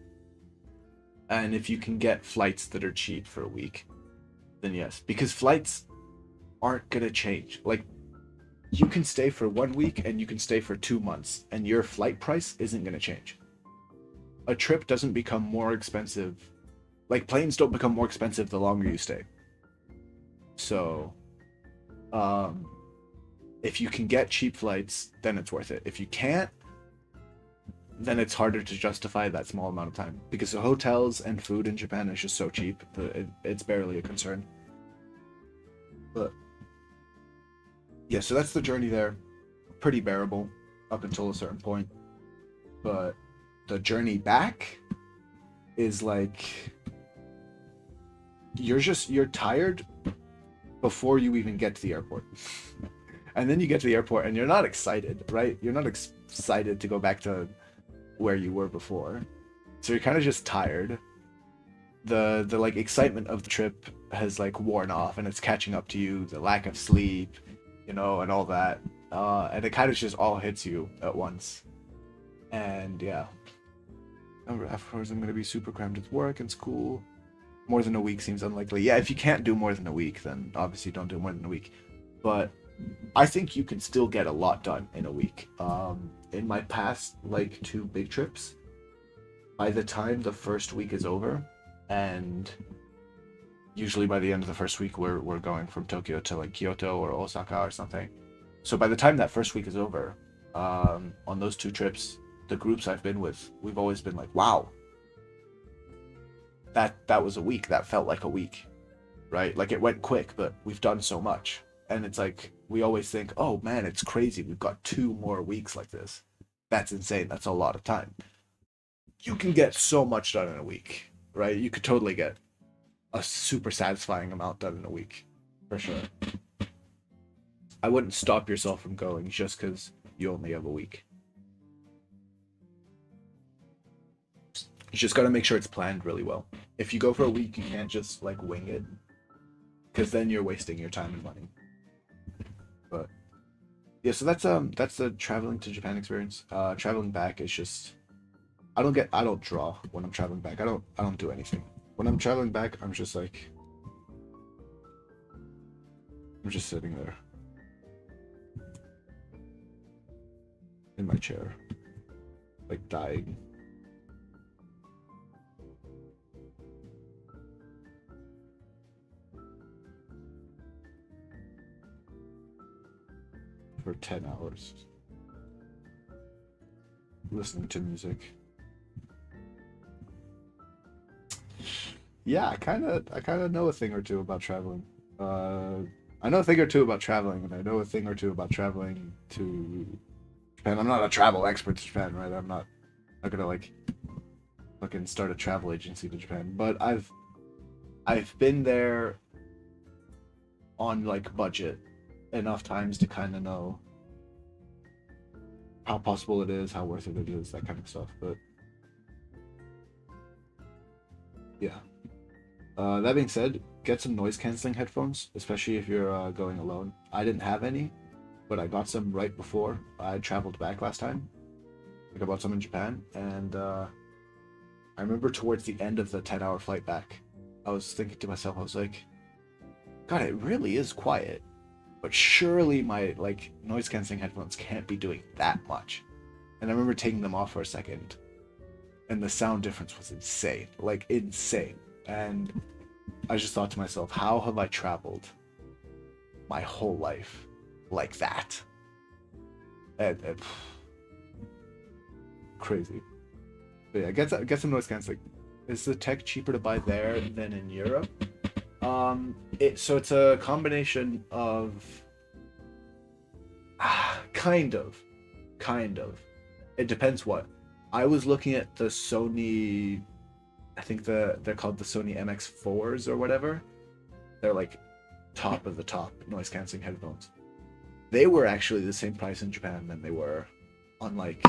And if you can get flights that are cheap for a week, then yes. Because flights aren't gonna change. Like, you can stay for 1 week and you can stay for 2 months, and your flight price isn't gonna change. A trip doesn't become more expensive. Like, planes don't become more expensive the longer you stay. So, um, if you can get cheap flights, then it's worth it. If you can't, then it's harder to justify that small amount of time because the hotels and food in Japan is just so cheap that it's barely a concern. But yeah, so that's the journey there. Pretty bearable up until a certain point. But the journey back is like you're tired before you even get to the airport. And then you get to the airport and you're not excited, right? You're not excited to go back to where you were before. So you're kind of just tired. The like excitement of the trip has like worn off and it's catching up to you, the lack of sleep, and all that. And it kind of just all hits you at once. And yeah. Afterwards I'm gonna be super crammed with work and school. More than a week seems unlikely. Yeah, if you can't do more than a week, then obviously don't do more than a week. But I think you can still get a lot done in a week. In my past, like 2 big trips, by the time the first week is over, and usually by the end of the first week, we're going from Tokyo to like Kyoto or Osaka or something. So by the time that first week is over, on those 2 trips, the groups I've been with, we've always been like, wow, that was a week. That felt like a week, right? Like it went quick, but we've done so much. And it's like we always think, oh man, it's crazy. We've got 2 more weeks like this. That's insane. That's a lot of time. You can get so much done in a week, right? You could totally get a super satisfying amount done in a week, for sure. I wouldn't stop yourself from going just because you only have a week. You just got to make sure it's planned really well. If you go for a week, you can't just like wing it, because then you're wasting your time and money. But yeah, so that's the traveling to Japan experience. Traveling back is just I don't draw when I'm traveling back. I don't do anything. When I'm traveling back, I'm just sitting there in my chair, like dying. For 10 hours listening to music. Yeah, I kind of know a thing or two about traveling. Uh, I know a thing or two about traveling, and I know a thing or two about traveling to Japan. I'm not a travel expert to Japan, right? I'm not gonna like fucking start a travel agency to Japan, but I've been there on like budget enough times to kind of know how possible it is, how worth it is, that kind of stuff. But yeah. That being said, get some noise canceling headphones, especially if you're going alone. I didn't have any, but I got some right before I traveled back last time. Like I bought some in Japan, and I remember towards the end of the 10-hour flight back, I was thinking to myself, I was like, God, it really is quiet, but surely my like noise canceling headphones can't be doing that much. And I remember taking them off for a second, and the sound difference was insane, like insane. And I just thought to myself, how have I traveled my whole life like that? And crazy. But yeah, get some noise canceling. Is the tech cheaper to buy there than in Europe? It's a combination of kind of, kind of. It depends what. I was looking at the Sony. I think they're called the Sony MX4s or whatever. They're like top of the top noise canceling headphones. They were actually the same price in Japan than they were on like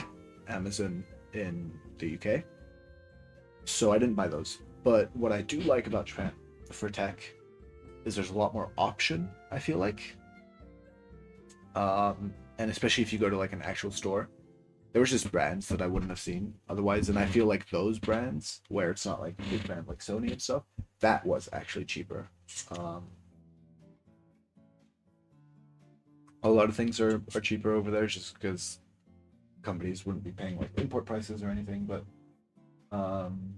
Amazon in the UK. So I didn't buy those. But what I do like about Japan for tech is there's a lot more option, I feel like. And especially if you go to like an actual store, there was just brands that I wouldn't have seen otherwise. And I feel like those brands where it's not like a big brand like Sony and stuff, that was actually cheaper. Um, a lot of things are cheaper over there just because companies wouldn't be paying like import prices or anything, but um,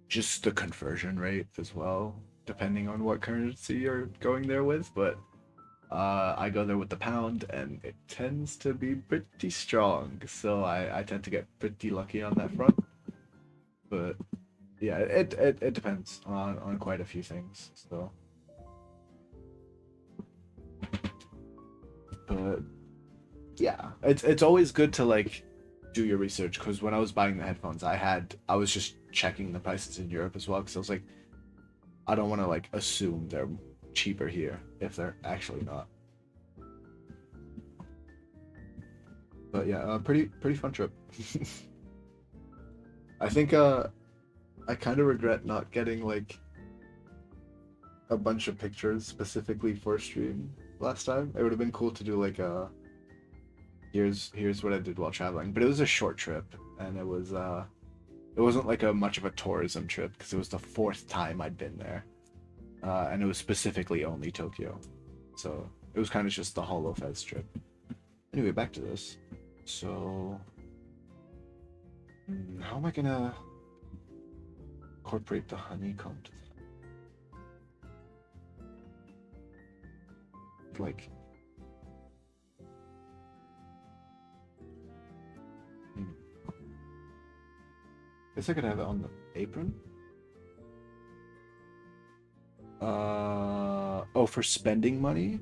just the conversion rate as well, depending on what currency you're going there with. But I go there with the pound, and it tends to be pretty strong, so I tend to get pretty lucky on that front. But yeah, it depends on quite a few things. So, but yeah, it's always good to like do your research because when I was buying the headphones, I was just checking the prices in Europe as well because I was like, I don't want to like assume they're cheaper here if they're actually not. But yeah, pretty fun trip. I think I kind of regret not getting like a bunch of pictures specifically for stream last time. It would have been cool to do like a here's what I did while traveling, but it was a short trip and it wasn't like a much of a tourism trip because it was the fourth time I'd been there, and it was specifically only Tokyo, so it was kind of just the Holofest trip. Anyway, back to this. So, how am I gonna incorporate the honeycomb to that? Like, guess I could have it on the apron. Oh, for spending money?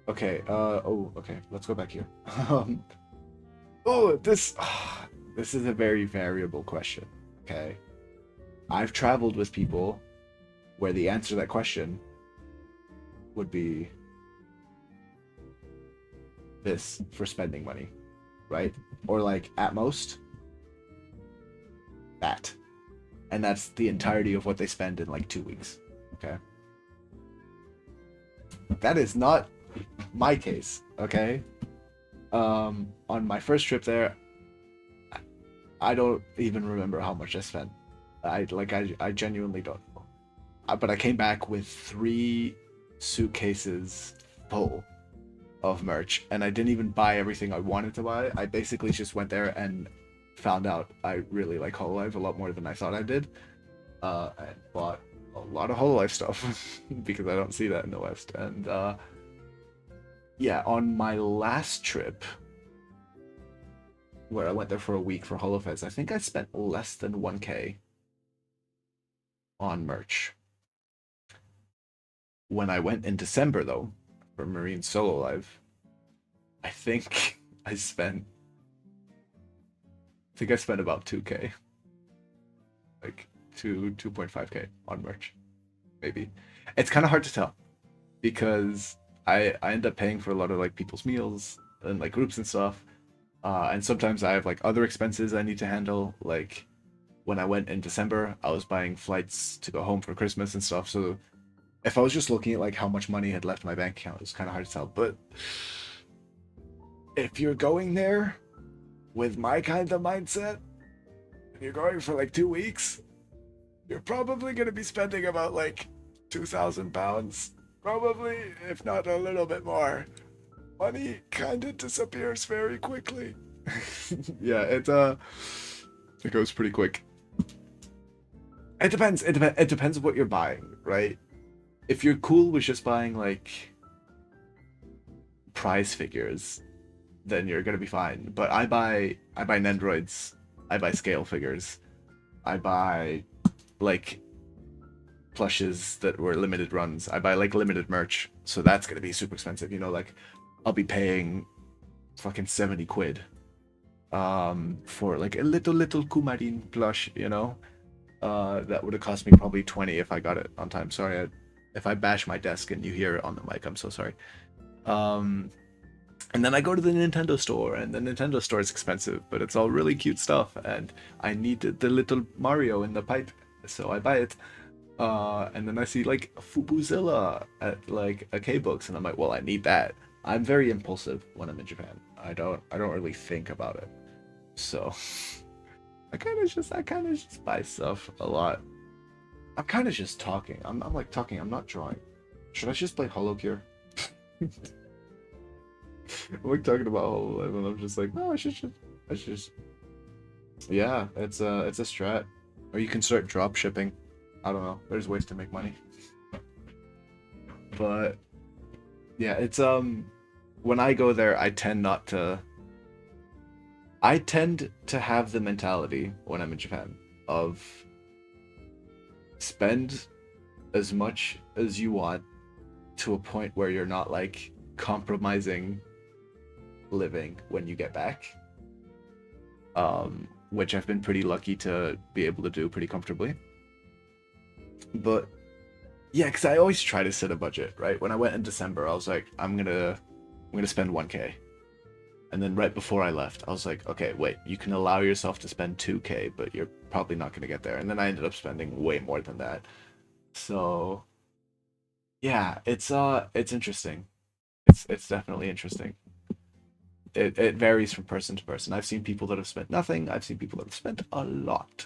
Okay, okay, let's go back here. Um, oh, this is a very variable question. Okay. I've traveled with people where the answer to that question would be this for spending money, right? Or like at most that. And that's the entirety of what they spend in like 2 weeks. Okay. That is not my case, okay? On my first trip there, I don't even remember how much I spent. I genuinely don't know. But I came back with 3 suitcases full of merch, and I didn't even buy everything I wanted to buy. I basically just went there and found out I really like Hololive a lot more than I thought I did. And bought a lot of Hololive stuff because I don't see that in the West. And yeah, on my last trip, where I went there for a week for Holofest, I think I spent less than 1K on merch. When I went in December, though, for Marine Solo Live, I think I spent about 2K, like 2.5K on merch, maybe. It's kind of hard to tell because I end up paying for a lot of like people's meals and like groups and stuff. And sometimes I have like other expenses I need to handle. Like when I went in December, I was buying flights to go home for Christmas and stuff. So if I was just looking at like how much money had left my bank account, it was kind of hard to tell. But if you're going there with my kind of mindset, and you're going for like 2 weeks, you're probably going to be spending about like £2,000, probably, if not a little bit more. Money kind of disappears very quickly. Yeah, it goes pretty quick. It depends. It depends what you're buying, right? If you're cool with just buying like prize figures, then you're gonna be fine. But I buy Nendroids, I buy scale figures, I buy like plushes that were limited runs. I buy like limited merch, so that's gonna be super expensive. You know, like I'll be paying fucking 70 quid for like a little Kumarin plush, you know. That would have cost me probably 20 if I got it on time. Sorry, if I bash my desk and you hear it on the mic, I'm so sorry. Um, and then I go to the Nintendo store, and the Nintendo store is expensive, but it's all really cute stuff, and I needed the little Mario in the pipe, so I buy it. And then I see like Fubuzilla at like a K Books, and I'm like, well, I need that. I'm very impulsive when I'm in Japan. I don't really think about it. So I kind of just buy stuff a lot. I'm kind of just talking. I'm like talking. I'm not drawing. Should I just play Hollow Gear? I'm like talking about HoloLens, and I'm just like, no, I should just. Yeah, it's a strat. Or you can start drop shipping. I don't know. There's ways to make money. But yeah, it's when I go there, I tend to have the mentality when I'm in Japan of spend as much as you want to a point where you're not like compromising living when you get back. Which I've been pretty lucky to be able to do pretty comfortably. But yeah, because I always try to set a budget, right? When I went in December, I was like, I'm gonna spend 1K. And then right before I left, I was like, okay, wait, you can allow yourself to spend 2K, but you're probably not gonna get there. And then I ended up spending way more than that. So yeah, it's interesting. It's definitely interesting. It varies from person to person. I've seen people that have spent nothing. I've seen people that have spent a lot.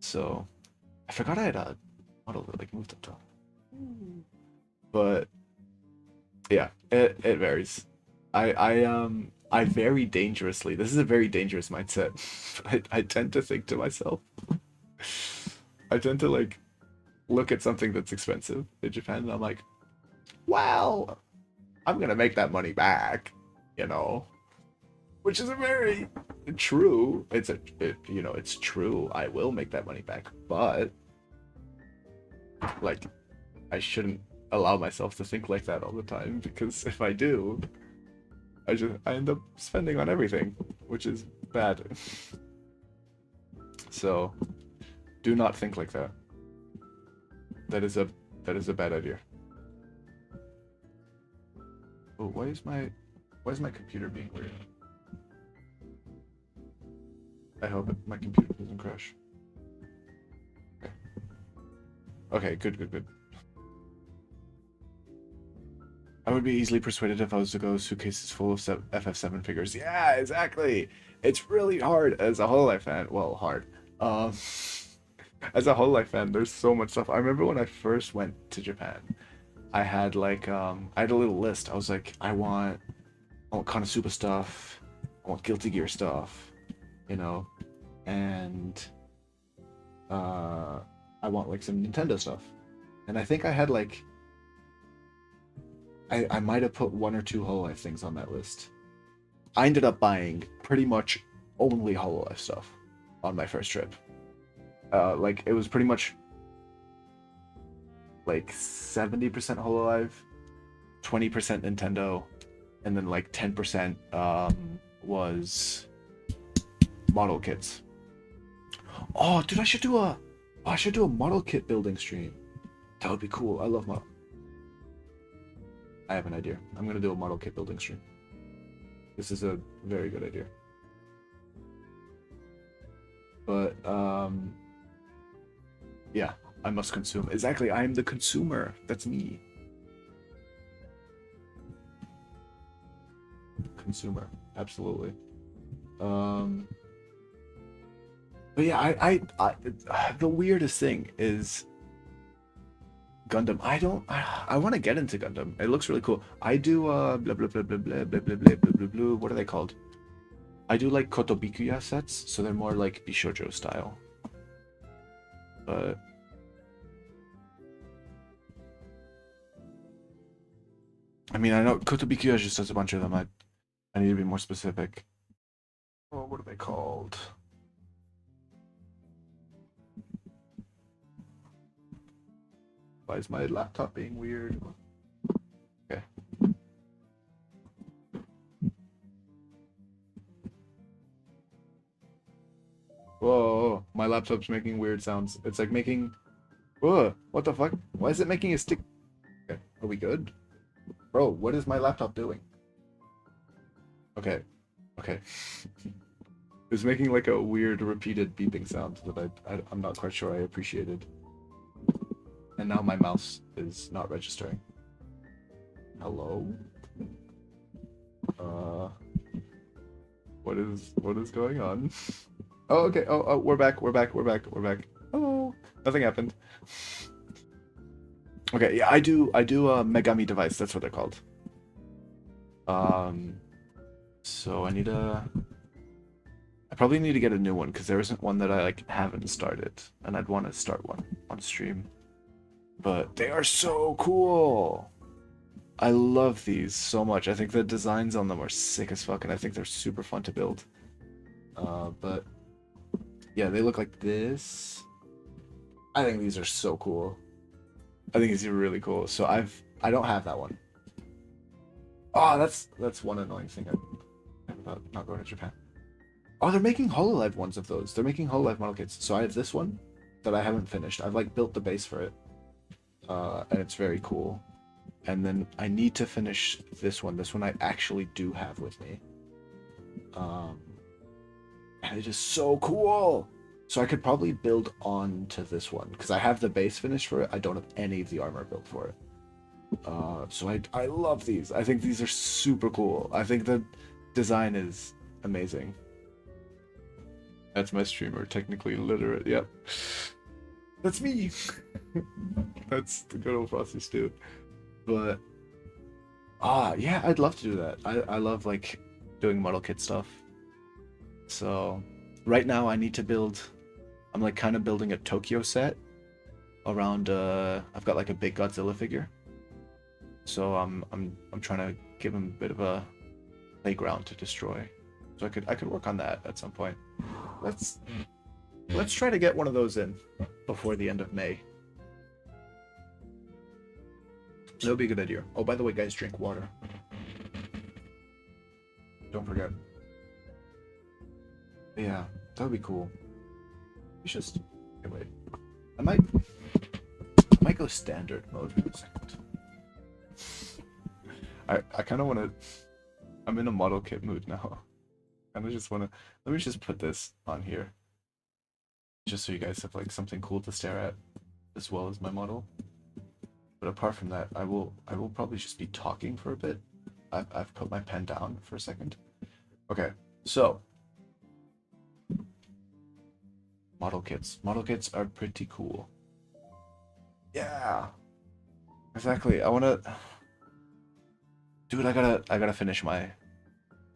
So I forgot I had a model that like moved up top. But yeah, it varies. I very dangerously. This is a very dangerous mindset. I tend to think to myself. I tend to like look at something that's expensive in Japan, and I'm like, well, I'm gonna make that money back, you know, which is a very true. It's true. I will make that money back, but like, I shouldn't allow myself to think like that all the time because if I do, I end up spending on everything, which is bad. So do not think like that. That is a bad idea. Oh, why is my computer being weird? I hope my computer doesn't crash. Okay. Okay, good, good, good. I would be easily persuaded if I was to go suitcases full of FF7 figures. Yeah, exactly. It's really hard as a Hololive fan. Well, hard. Um, as a Hololive fan, there's so much stuff. I remember when I first went to Japan, I had a little list. I was like, I want Konosuba stuff, I want Guilty Gear stuff, you know, and uh, I want like some Nintendo stuff. And I think I had like I might have put one or two Hololive things on that list. I ended up buying pretty much only Hololive stuff on my first trip. Like it was pretty much like 70% Hololive, 20% Nintendo, and then like 10% was model kits. Oh, dude, I should do a model kit building stream. That would be cool. I love model. I have an idea. I'm gonna do a model kit building stream. This is a very good idea. But yeah, I must consume. Exactly, I am the consumer. That's me. Consumer. Absolutely. Um but yeah, the weirdest thing is Gundam. I want to get into Gundam. It looks really cool. I do blah blah blah blah blah blah blah blah blah blah blah. What are they called? I do like Kotobikuya sets, so they're more like Bishojo style. But I mean, I know Kotobikuya just does a bunch of them. I need to be more specific. Oh, what are they called? Why is my laptop being weird? Okay. Whoa, my laptop's making weird sounds. It's like making. Whoa, what the fuck? Why is it making a stick? Okay, are we good? Bro, what is my laptop doing? Okay, okay. It's making like a weird repeated beeping sound that I'm not quite sure I appreciated. And now my mouse is not registering. Hello? What is going on? Oh, okay. Oh, we're back. We're back. We're back. We're back. Oh, nothing happened. Okay, yeah, I do a Megami device. That's what they're called. So I probably need to get a new one because there isn't one that I like haven't started, and I'd want to start one on stream. But they are so cool. I love these so much. I think the designs on them are sick as fuck, and I think they're super fun to build. But yeah, they look like this. I think these are so cool. I think these are really cool. So I don't have that one. Oh, that's one annoying thing about not going to Japan. Oh, they're making HoloLive ones of those. They're making HoloLive model kits. So I have this one that I haven't finished. I've like built the base for it. And it's very cool. And then I need to finish this one. This one I actually do have with me. And it is so cool. So I could probably build on to this one because I have the base finished for it. I don't have any of the armor built for it. So I love these. I think these are super cool. I think the design is amazing. That's my streamer, technically literate. Yep. That's me. That's the good old Frosty Stew. But yeah, I'd love to do that. I love like doing model kit stuff. So right now I need to build, I'm like kind of building a Tokyo set around I've got like a big Godzilla figure. So I'm trying to give him a bit of a playground to destroy. So I could work on that at some point. Let's try to get one of those in before the end of May. That would be a good idea. Oh, by the way, guys, drink water. Don't forget. Yeah, that would be cool. You just wait. I might go standard mode for a second. I kind of want to. I'm in a model kit mood now. I just want to. Let me just put this on here, just so you guys have like something cool to stare at, as well as my model. But apart from that, I will probably just be talking for a bit. I've put my pen down for a second. Okay, so model kits. Model kits are pretty cool. Yeah, exactly. I wanna, dude. I gotta finish my.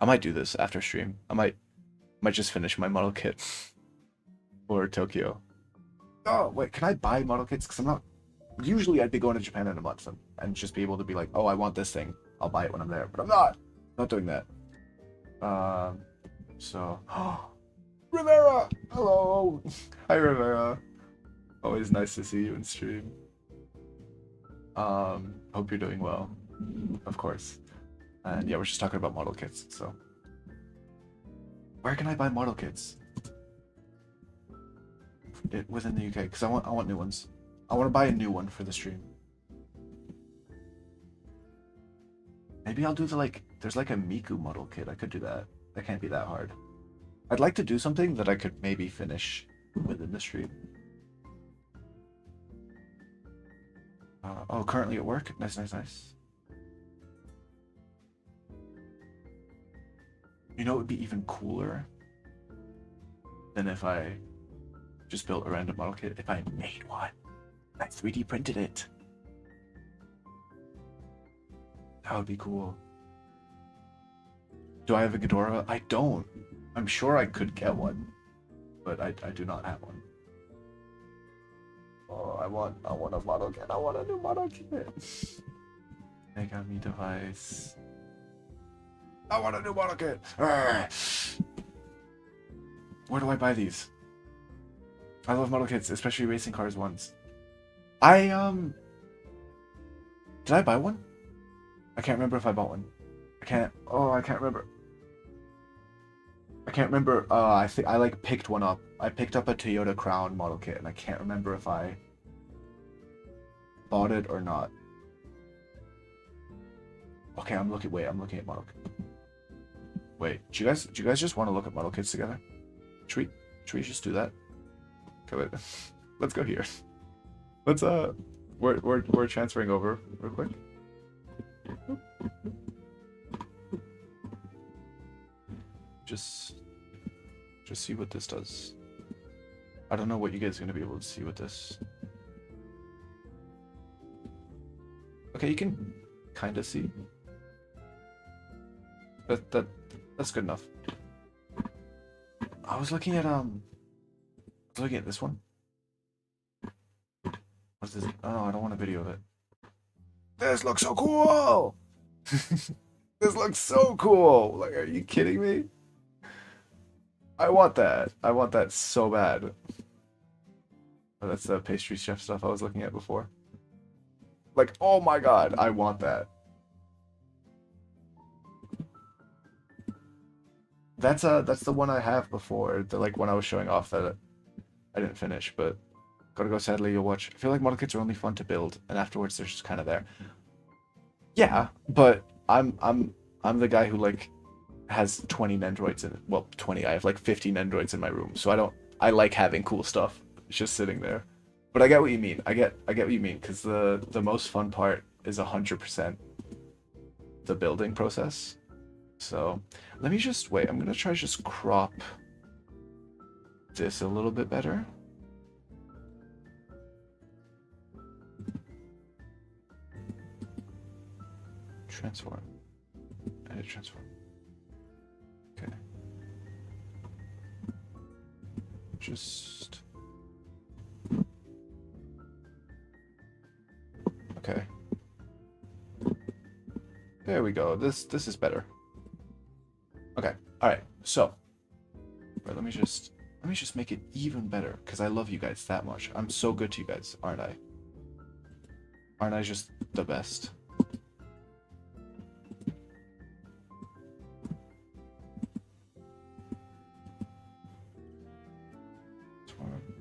I might do this after stream. I might just finish my model kit for Tokyo. Oh wait, can I buy model kits? Because I'm not. Usually I'd be going to Japan in a month and just be able to be like, oh, I want this thing. I'll buy it when I'm there. But I'm not doing that. So, Rivera, hello. Hi, Rivera. Always nice to see you in stream. Hope you're doing well, of course. And yeah, we're just talking about model kits. So, where can I buy model kits? Within the UK, because I want new ones. I want to buy a new one for the stream. Maybe I'll do there's like a Miku model kit. I could do that. That can't be that hard. I'd like to do something that I could maybe finish within the stream. Oh, currently at work? Nice. You know, it would be even cooler than if I just built a random model kit. If I made one. I 3D printed it. That would be cool. Do I have a Ghidorah? I don't. I'm sure I could get one, but I do not have one. Oh, I want a model kit. I want a new model kit. Megami device. I want a new model kit. Arrgh. Where do I buy these? I love model kits, especially racing cars ones. Did I buy one? I can't remember if I bought one. I can't remember. I think I like picked one up. I picked up a Toyota Crown model kit and I can't remember if I bought it or not. Okay, I'm looking at model kit. Wait, do you guys just want to look at model kits together? Should we just do that? Okay, wait. Let's go here. Let's we're transferring over real quick. Just see what this does. I don't know what you guys are gonna be able to see with this. Okay, you can kind of see. That's good enough. I was looking at this one. What's this? Oh, I don't want a video of it. This looks so cool. This looks so cool. Like, are you kidding me? I want that. I want that so bad. Oh, that's the pastry chef stuff I was looking at before. Like, oh my god, I want that. That's the one I have before. The like one I was showing off that I didn't finish, but gotta go. Sadly, you'll watch. I feel like model kits are only fun to build, and afterwards they're just kind of there. Yeah, but I'm the guy who like has 20 Nendroids in it. Well, 20. I have like 50 Nendroids in my room, so I like having cool stuff. It's just sitting there. But I get what you mean. I get what you mean, because the most fun part is 100% the building process. So let me just wait. I'm gonna try to just crop this a little bit better. Transform. Edit transform. Okay. Just. Okay. There we go. This is better. Okay. All right. So, wait, let me just make it even better because I love you guys that much. I'm so good to you guys, aren't I? Aren't I just the best?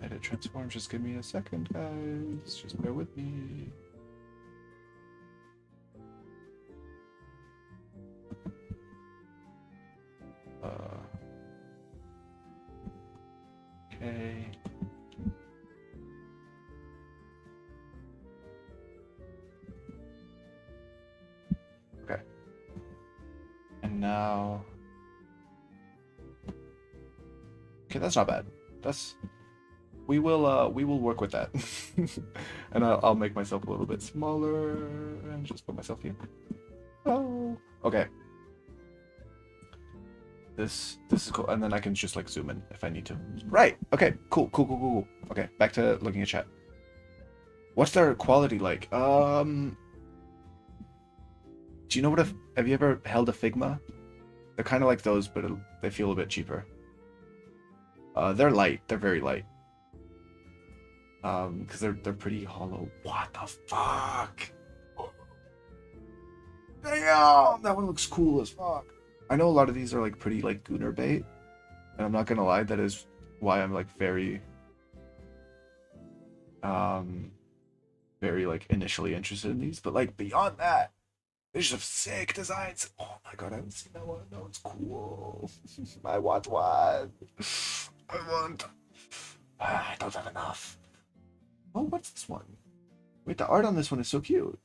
Edit transform. Just give me a second, guys. Just bear with me. Okay. Okay. And now. Okay, that's not bad. We will work with that. And I'll make myself a little bit smaller and just put myself here. Oh. Okay. This is cool, and then I can just like zoom in if I need to. Right. Okay. Cool. Okay. Back to looking at chat. What's their quality like? Do you know have you ever held a Figma? They're kind of like those, but they feel a bit cheaper. They're light. They're very light. Because they're pretty hollow. What the fuck? Damn, that one looks cool as fuck. I know a lot of these are like pretty like Gooner bait, and I'm not gonna lie, that is why I'm like very like initially interested in these. But like beyond that, they just have sick designs. Oh my god, I haven't seen that one. That one's cool. I want one. I don't have enough. Oh, what's this one? Wait, the art on this one is so cute.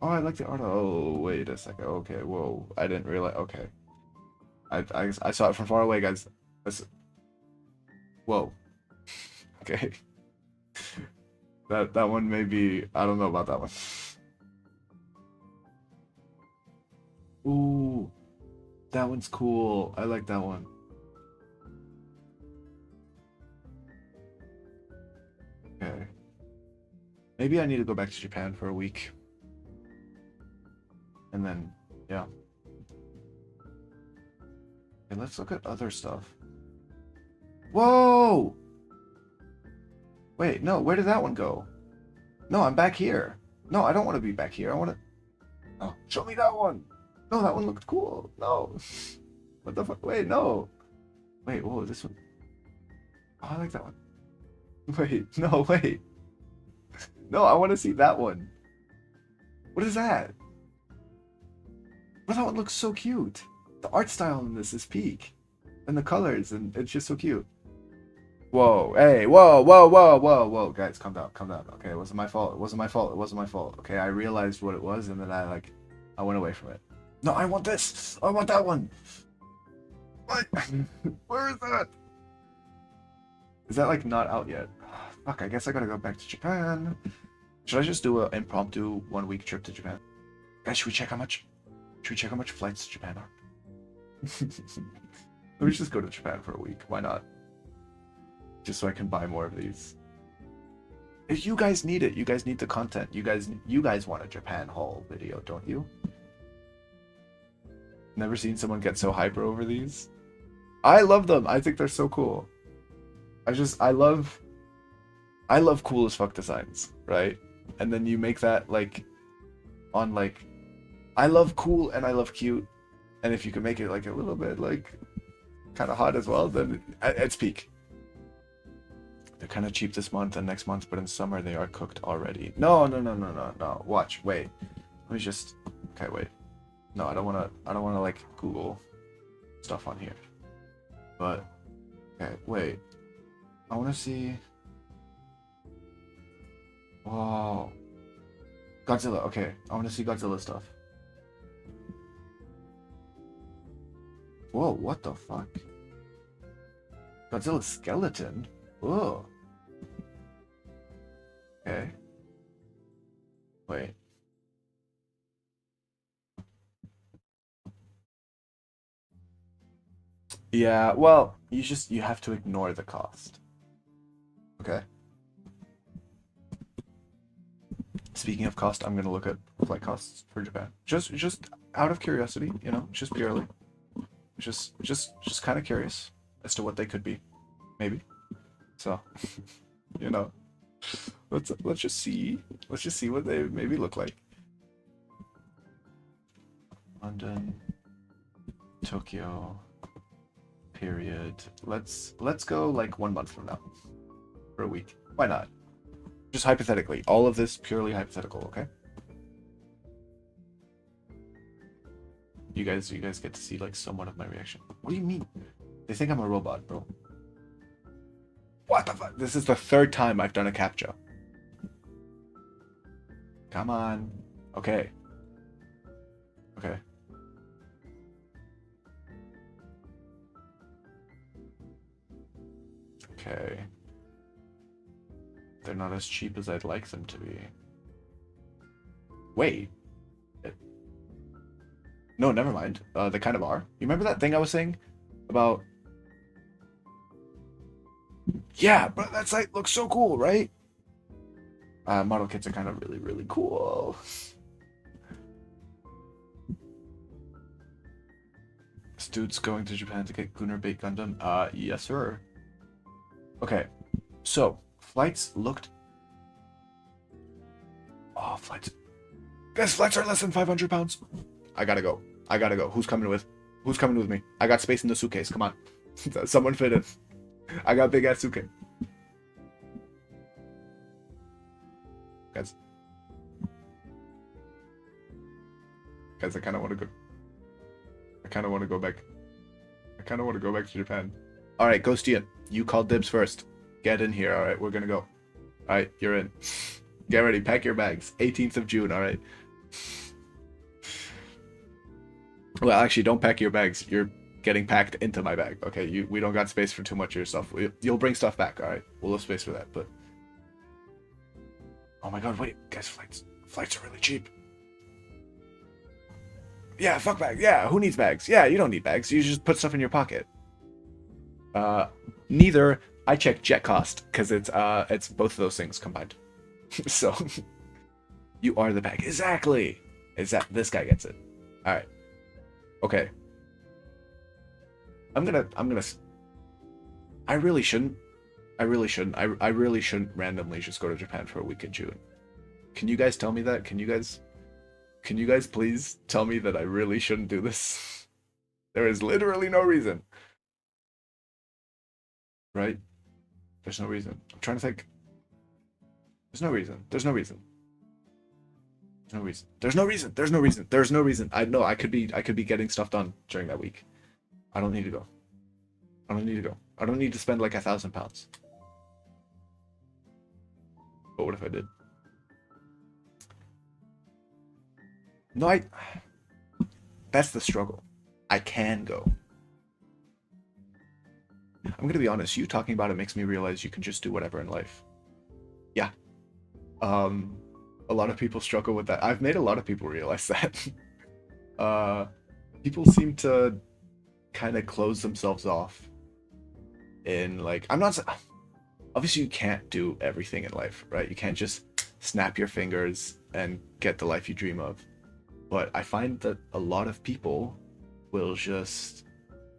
Oh, I like the art. Oh, wait a second. Okay, whoa. I didn't realize. Okay. I saw it from far away, guys. Whoa. Okay. That one may be. I don't know about that one. Ooh. That one's cool. I like that one. Okay. Maybe I need to go back to Japan for a week. And then, yeah. Okay, let's look at other stuff. Whoa! Wait, no, where did that one go? No, I'm back here. No, I don't want to be back here. I want to... Oh, show me that one! No, that one looked cool. No. What the fuck? Wait, no. Wait, whoa, this one... Oh, I like that one. Wait, no, wait. No, I want to see that one. What is that? But that one looks so cute. The art style in this is peak. And the colors, and it's just so cute. Whoa, hey, whoa, whoa, whoa, whoa, whoa, guys, calm down, calm down. Okay, it wasn't my fault. It wasn't my fault. It wasn't my fault. Okay, I realized what it was, and then I went away from it. No, I want this. I want that one. What? Where is that? Is that like not out yet? Fuck, I guess I gotta go back to Japan. Should I just do an impromptu 1 week trip to Japan? Guys, should we check how much? Should we check how much flights to Japan are? Let me just go to Japan for a week. Why not? Just so I can buy more of these. If you guys need it, you guys need the content. You guys want a Japan haul video, don't you? Never seen someone get so hyper over these. I love them. I think they're so cool. I love cool as fuck designs, right? And then you make that like on like I love cool and I love cute. And if you can make it like a little bit like kind of hot as well, then it's peak. They're kind of cheap this month and next month, but in summer they are cooked already. No. Watch, wait. Let me just. Okay, wait. No, I don't want to like Google stuff on here. But okay, wait. I want to see. Wow. Godzilla. Okay, I want to see Godzilla stuff. Whoa, what the fuck? Godzilla skeleton? Whoa. Okay. Wait. Yeah, well, you have to ignore the cost. Okay. Speaking of cost, I'm gonna look at flight costs for Japan. Just out of curiosity, you know, just purely. Just kind of curious as to what they could be, maybe. So, you know, let's just see what they maybe look like. London, Tokyo, period. Let's go like 1 month from now, for a week. Why not? Just hypothetically. All of this purely hypothetical, okay? You guys get to see like somewhat of my reaction. What do you mean? They think I'm a robot, bro. What the fuck? This is the third time I've done a captcha. Come on. Okay. Okay. Okay. They're not as cheap as I'd like them to be. Wait. No, never mind. They kind of are. You remember that thing I was saying about? Yeah, but that site looks so cool, right? Model kits are kind of really, really cool. This dude's going to Japan to get Gunnar Bait Gundam. Yes, sir. Okay, so flights looked. Oh, flights. Guys, flights are less than 500 pounds. I gotta go. Who's coming with me? I got space in the suitcase. Come on. Someone fit in. I got big ass suitcase. Guys, I kind of want to go. I kind of want to go back. I kind of want to go back to Japan. All right, Ghostian, you called dibs first. Get in here. All right, we're gonna go. All right, you're in. Get ready. Pack your bags. 18th of June. All right. Well, actually, don't pack your bags. You're getting packed into my bag. Okay, we don't got space for too much of your stuff. You'll bring stuff back. All right, we'll have space for that. But oh my god, wait, guys, flights are really cheap. Yeah, fuck bags. Yeah, who needs bags? Yeah, you don't need bags. You just put stuff in your pocket. Neither. I checked jet cost because it's both of those things combined. So you are the bag. Exactly. This guy gets it. All right. Okay. I really shouldn't. I really shouldn't randomly just go to Japan for a week in June. Can you guys tell me that? Can you guys please tell me that I really shouldn't do this? There is literally no reason. Right? There's no reason. I'm trying to think. There's no reason. I know I could be getting stuff done during that week. I don't need to go. I don't need to spend like 1,000 pounds. But what if I did? No, I. That's the struggle. I can go. I'm gonna be honest. You talking about it makes me realize you can just do whatever in life. Yeah. Um, a lot of people struggle with that. I've made a lot of people realize that. uh, People seem to kind of close themselves off in like. I'm not. Obviously, you can't do everything in life, right? You can't just snap your fingers and get the life you dream of. But I find that a lot of people will just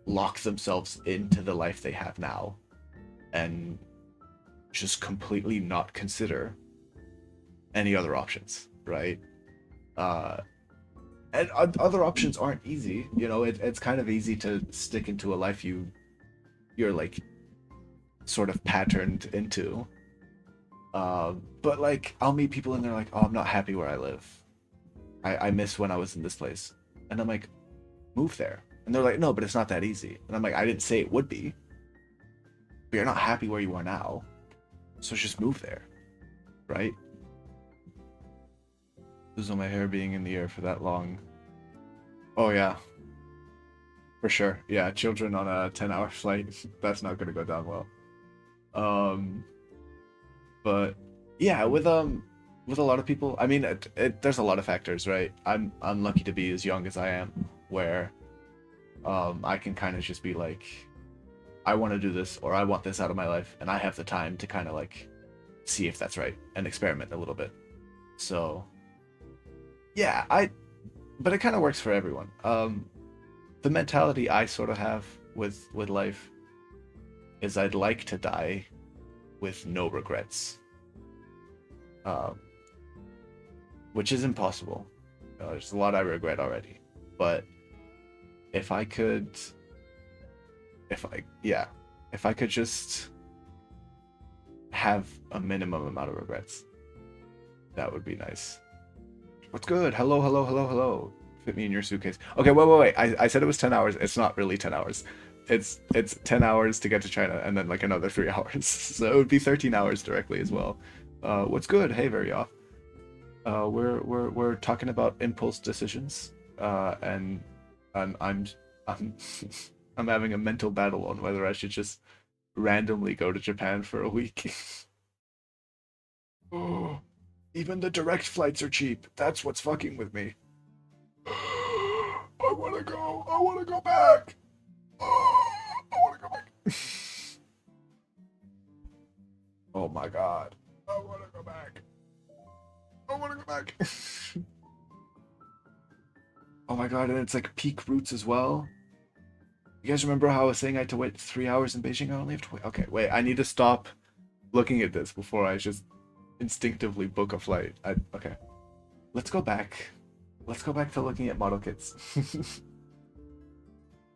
lock themselves into the life they have now and just completely not consider any other options, right? Uh, and other options aren't easy. You know, it's kind of easy to stick into a life you're like sort of patterned into. But like I'll meet people and they're like, "Oh, I'm not happy where I live. I miss when I was in this place," and I'm like, "Move there." And they're like, "No, but it's not that easy." And I'm like, "I didn't say it would be, but you're not happy where you are now, so just move there, right?" Lose all my hair being in the air for that long. Oh yeah, for sure. Yeah, children on a 10-hour flight, that's not gonna go down well. Um, but yeah, with a lot of people, I mean, there's a lot of factors, right? I'm lucky to be as young as I am, where I can kind of just be like, I want to do this or I want this out of my life, and I have the time to kind of like see if that's right and experiment a little bit. So yeah, but it kind of works for everyone. The mentality I sort of have with life is I'd like to die with no regrets, um, which is impossible. There's a lot I regret already, but if I could, yeah, if I could just have a minimum amount of regrets, that would be nice. What's good? Hello, hello, hello, hello. Fit me in your suitcase. Okay, wait. I said it was 10 hours. It's not really 10 hours. It's 10 hours to get to China and then like another 3 hours. So it would be 13 hours directly as well. What's good? Hey, very off. We're talking about impulse decisions. And I'm I'm having a mental battle on whether I should just randomly go to Japan for a week. Oh, even the direct flights are cheap. That's what's fucking with me. I wanna go. I wanna go back. I wanna go back. Oh my god. I wanna go back. I wanna go back. Oh my god, and it's like peak routes as well. You guys remember how I was saying I had to wait 3 hours in Beijing? I only have to wait. Okay, wait. I need to stop looking at this before I just instinctively book a flight. Okay. Let's go back. Let's go back to looking at model kits.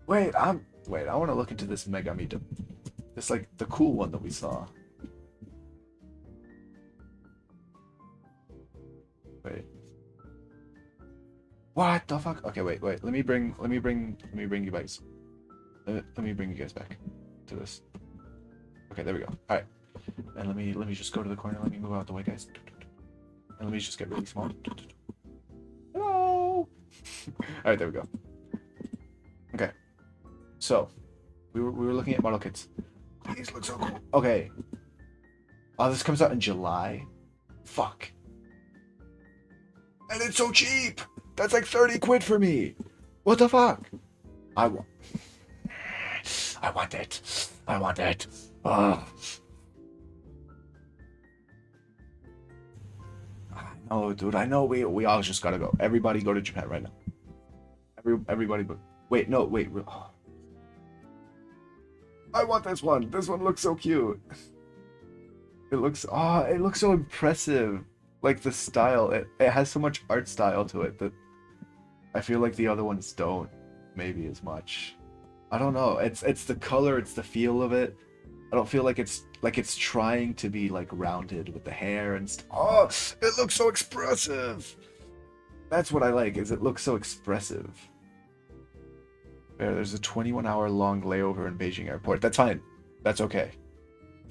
Wait, I want to look into this Mega Meetup. This like the cool one that we saw. Wait. What the fuck? Okay, wait. Let me bring you guys. Let me bring you guys back to this. Okay, there we go. All right. And let me just go to the corner. Let me move out the way, guys. And let me just get really small. Hello. All right, there we go. Okay. So, we were looking at model kits. These look so cool. Okay. Oh, this comes out in July. Fuck. And it's so cheap. That's like 30 quid for me. What the fuck? I want it. I want it. Oh. Oh, dude, I know we all just gotta go. Everybody go to Japan right now. Everybody, but wait, no, wait. Oh. I want this one. This one looks so cute. It looks so impressive. Like the style, it has so much art style to it that I feel like the other ones don't maybe as much. I don't know. It's the color, it's the feel of it. I don't feel like it's trying to be like rounded with the hair and stuff. Oh, it looks so expressive. That's what I like, is it looks so expressive. There's a 21-hour long layover in Beijing airport. That's fine. That's okay.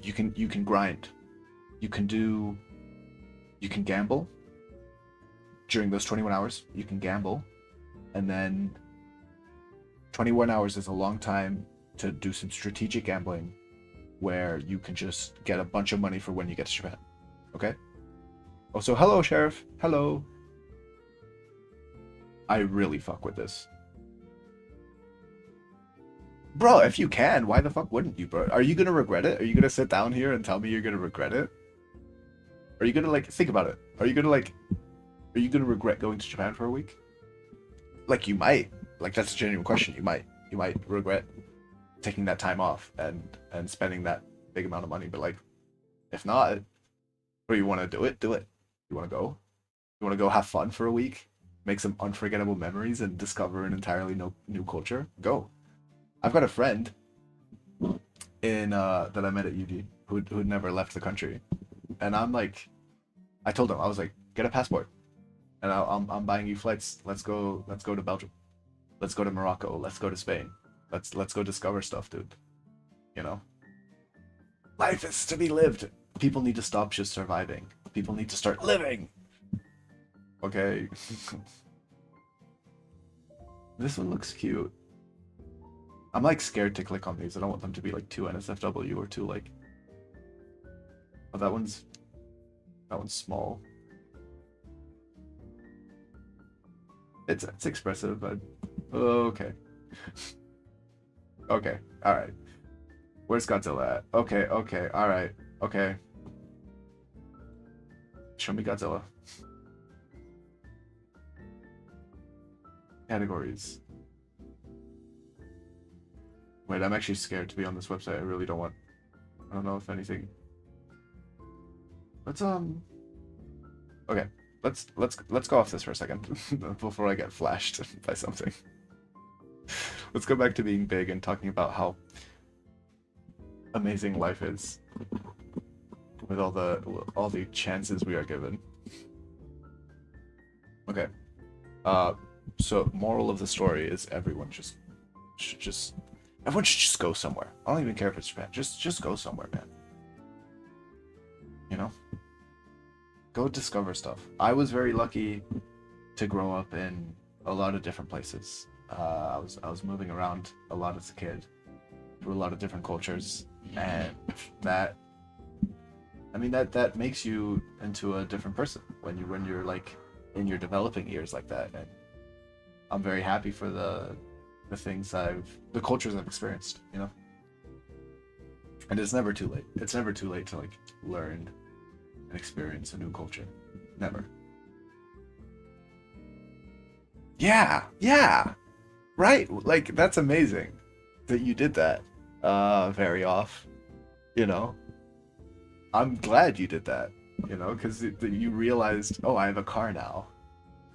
You can grind. You can do You can gamble. During those 21 hours, you can gamble. And then 21 hours is a long time to do some strategic gambling where you can just get a bunch of money for when you get to Japan. Okay? Oh, so hello, Sheriff. Hello. I really fuck with this. Bro, if you can, why the fuck wouldn't you, bro? Are you gonna regret it? Are you gonna sit down here and tell me you're gonna regret it? Are you gonna, like, think about it? Are you gonna regret going to Japan for a week? Like, you might. Like, that's a genuine question. You might. You might regret taking that time off and spending that big amount of money. But, like, if not, or you want to do it, do it. You want to go? You want to go have fun for a week? Make some unforgettable memories and discover an entirely new culture? Go. I've got a friend in that I met at UD who'd never left the country, and I'm like, I told him, I was like, get a passport, and I'm buying you flights. Let's go to Belgium. Let's go to Morocco. Let's go to Spain. Let's go discover stuff, dude. You know, life is to be lived. People need to stop just surviving. People need to start living. Okay. This one looks cute. I'm like scared to click on these. I don't want them to be like too NSFW or too like. Oh, that one's small. It's expressive, but okay. Okay, all right. Where's Godzilla at? Okay, okay, all right, okay. Show me Godzilla. Categories. Wait, I'm actually scared to be on this website. I really don't want. I don't know if anything. Let's Okay, let's go off this for a second before I get flashed by something. Let's go back to being big and talking about how amazing life is with all the chances we are given. Okay. So moral of the story is everyone should just go somewhere. I don't even care if it's Japan. Just go somewhere, man. You know? Go discover stuff. I was very lucky to grow up in a lot of different places. I was moving around a lot as a kid through a lot of different cultures, and that makes you into a different person when you're like in your developing years like that. And I'm very happy for the cultures I've experienced, you know. And it's never too late. It's never too late to like learn and experience a new culture. Never. Yeah. Right? Like, that's amazing that you did that. Very off. You know? I'm glad you did that, you know, because you realized, oh, I have a car now.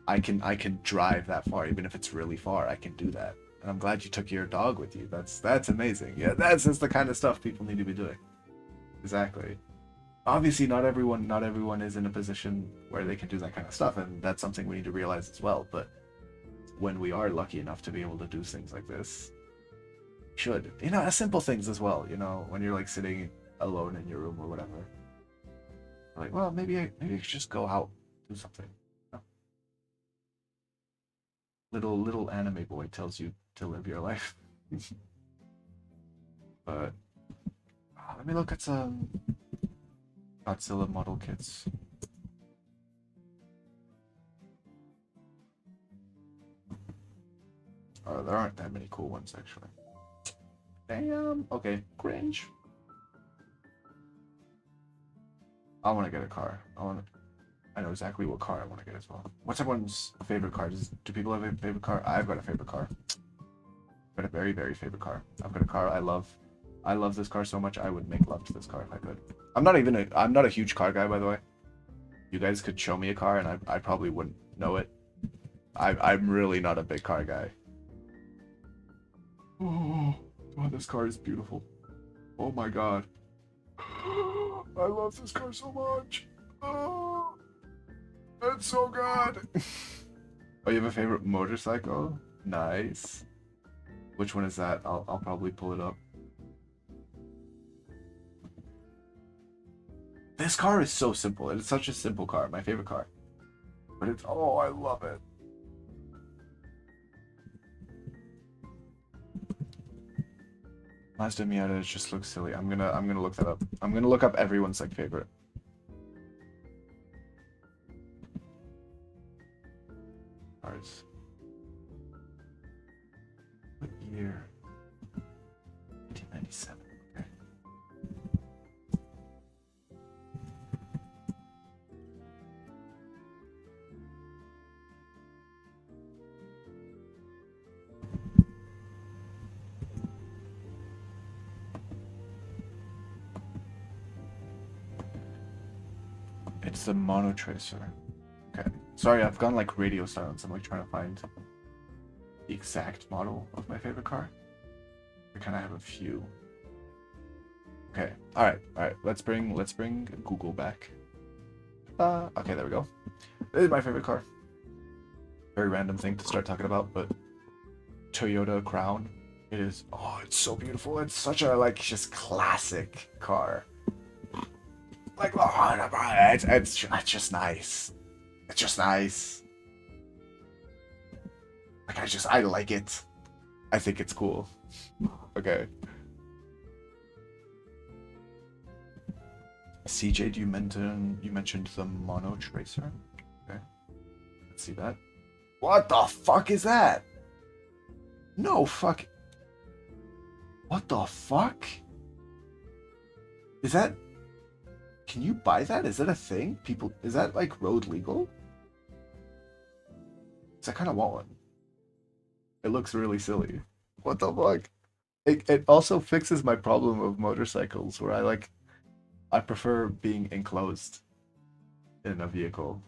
I can drive that far, even if it's really far. I can do that, and I'm glad you took your dog with you. That's amazing. Yeah, that's the kind of stuff people need to be doing. Exactly. Obviously, not everyone is in a position where they can do that kind of stuff, and that's something we need to realize as well. But when we are lucky enough to be able to do things like this, should, you know, as simple things as well. You know, when you're like sitting alone in your room or whatever, like, well, maybe I should just go out, do something. Little anime boy tells you to live your life. But let me look at some Godzilla model kits. There aren't that many cool ones actually. Damn. Okay, cringe. I want to get a car. I know exactly what car I want to get as well. What's everyone's favorite car? Do people have a favorite car? I've got a favorite car. I've got a very, very favorite car. I've got a car I love. I love this car so much I would make love to this car if I could. I'm not a huge car guy, by the way. You guys could show me a car and I probably wouldn't know it. I'm really not a big car guy. Oh, this car is beautiful. Oh my god. I love this car so much. Oh, it's so good. Oh, you have a favorite motorcycle? Nice. Which one is that? I'll probably pull it up. This car is so simple. It's such a simple car. My favorite car. But it's, oh, I love it. Mazda Miata just looks silly. I'm gonna look that up. I'm gonna look up everyone's like favorite. Cars. What year? 1997. Okay. It's the Mono Tracer. Okay. Sorry, I've gone like radio silence. I'm like trying to find the exact model of my favorite car. I kind of have a few. Okay. All right. Let's bring Google back. Okay, there we go. This is my favorite car. Very random thing to start talking about, but Toyota Crown. It is. Oh, it's so beautiful. It's such a like just classic car. Like, oh, it's just nice. It's just nice. Like I like it. I think it's cool. Okay. CJ, you mentioned the Mono Tracer? Okay. Let's see that. What the fuck is that? No fuck. What the fuck? Is that... Can you buy that? Is that a thing? People... Is that like road legal? Cause I kind of want one. It looks really silly. What the fuck? It also fixes my problem of motorcycles where I prefer being enclosed in a vehicle.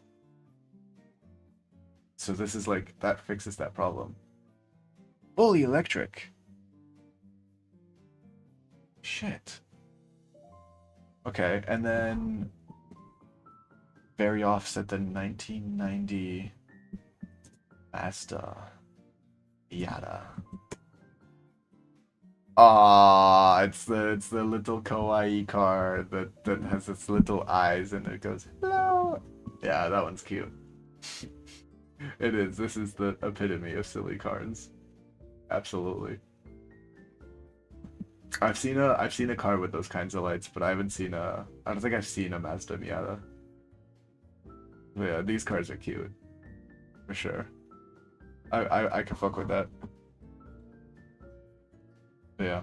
So this is like, that fixes that problem. Fully electric. Shit. Okay, and then very offset the 1990 Mazda Miata. Ah, it's the little kawaii car that has its little eyes and it goes hello. Yeah, that one's cute. It is. This is the epitome of silly cars. Absolutely. I've seen a car with those kinds of lights, but I don't think I've seen a Mazda Miata. But yeah, these cars are cute. For sure. I can fuck with that. But yeah.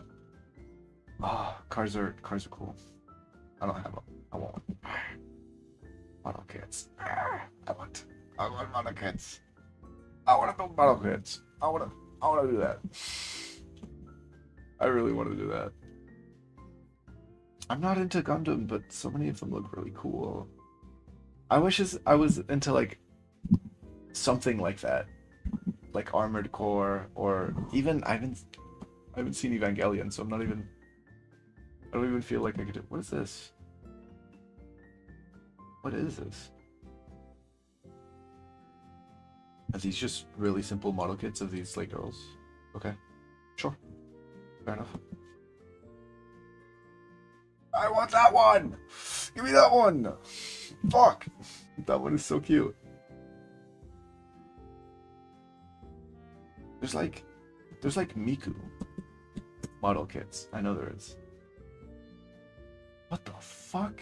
Ah, cars are cool. I don't have one. I want one. Model kits. I want model kits. I want to build model kits. I want to do that. I really want to do that. I'm not into Gundam, but so many of them look really cool. I wish I was into like something like that, like Armored Core, or even I haven't seen Evangelion, so I don't even feel like I could. What is this? What is this? Are these just really simple model kits of these like girls? Okay, sure, fair enough. I want that one! Give me that one! Fuck! That one is so cute. There's like Miku model kits. I know there is. What the fuck?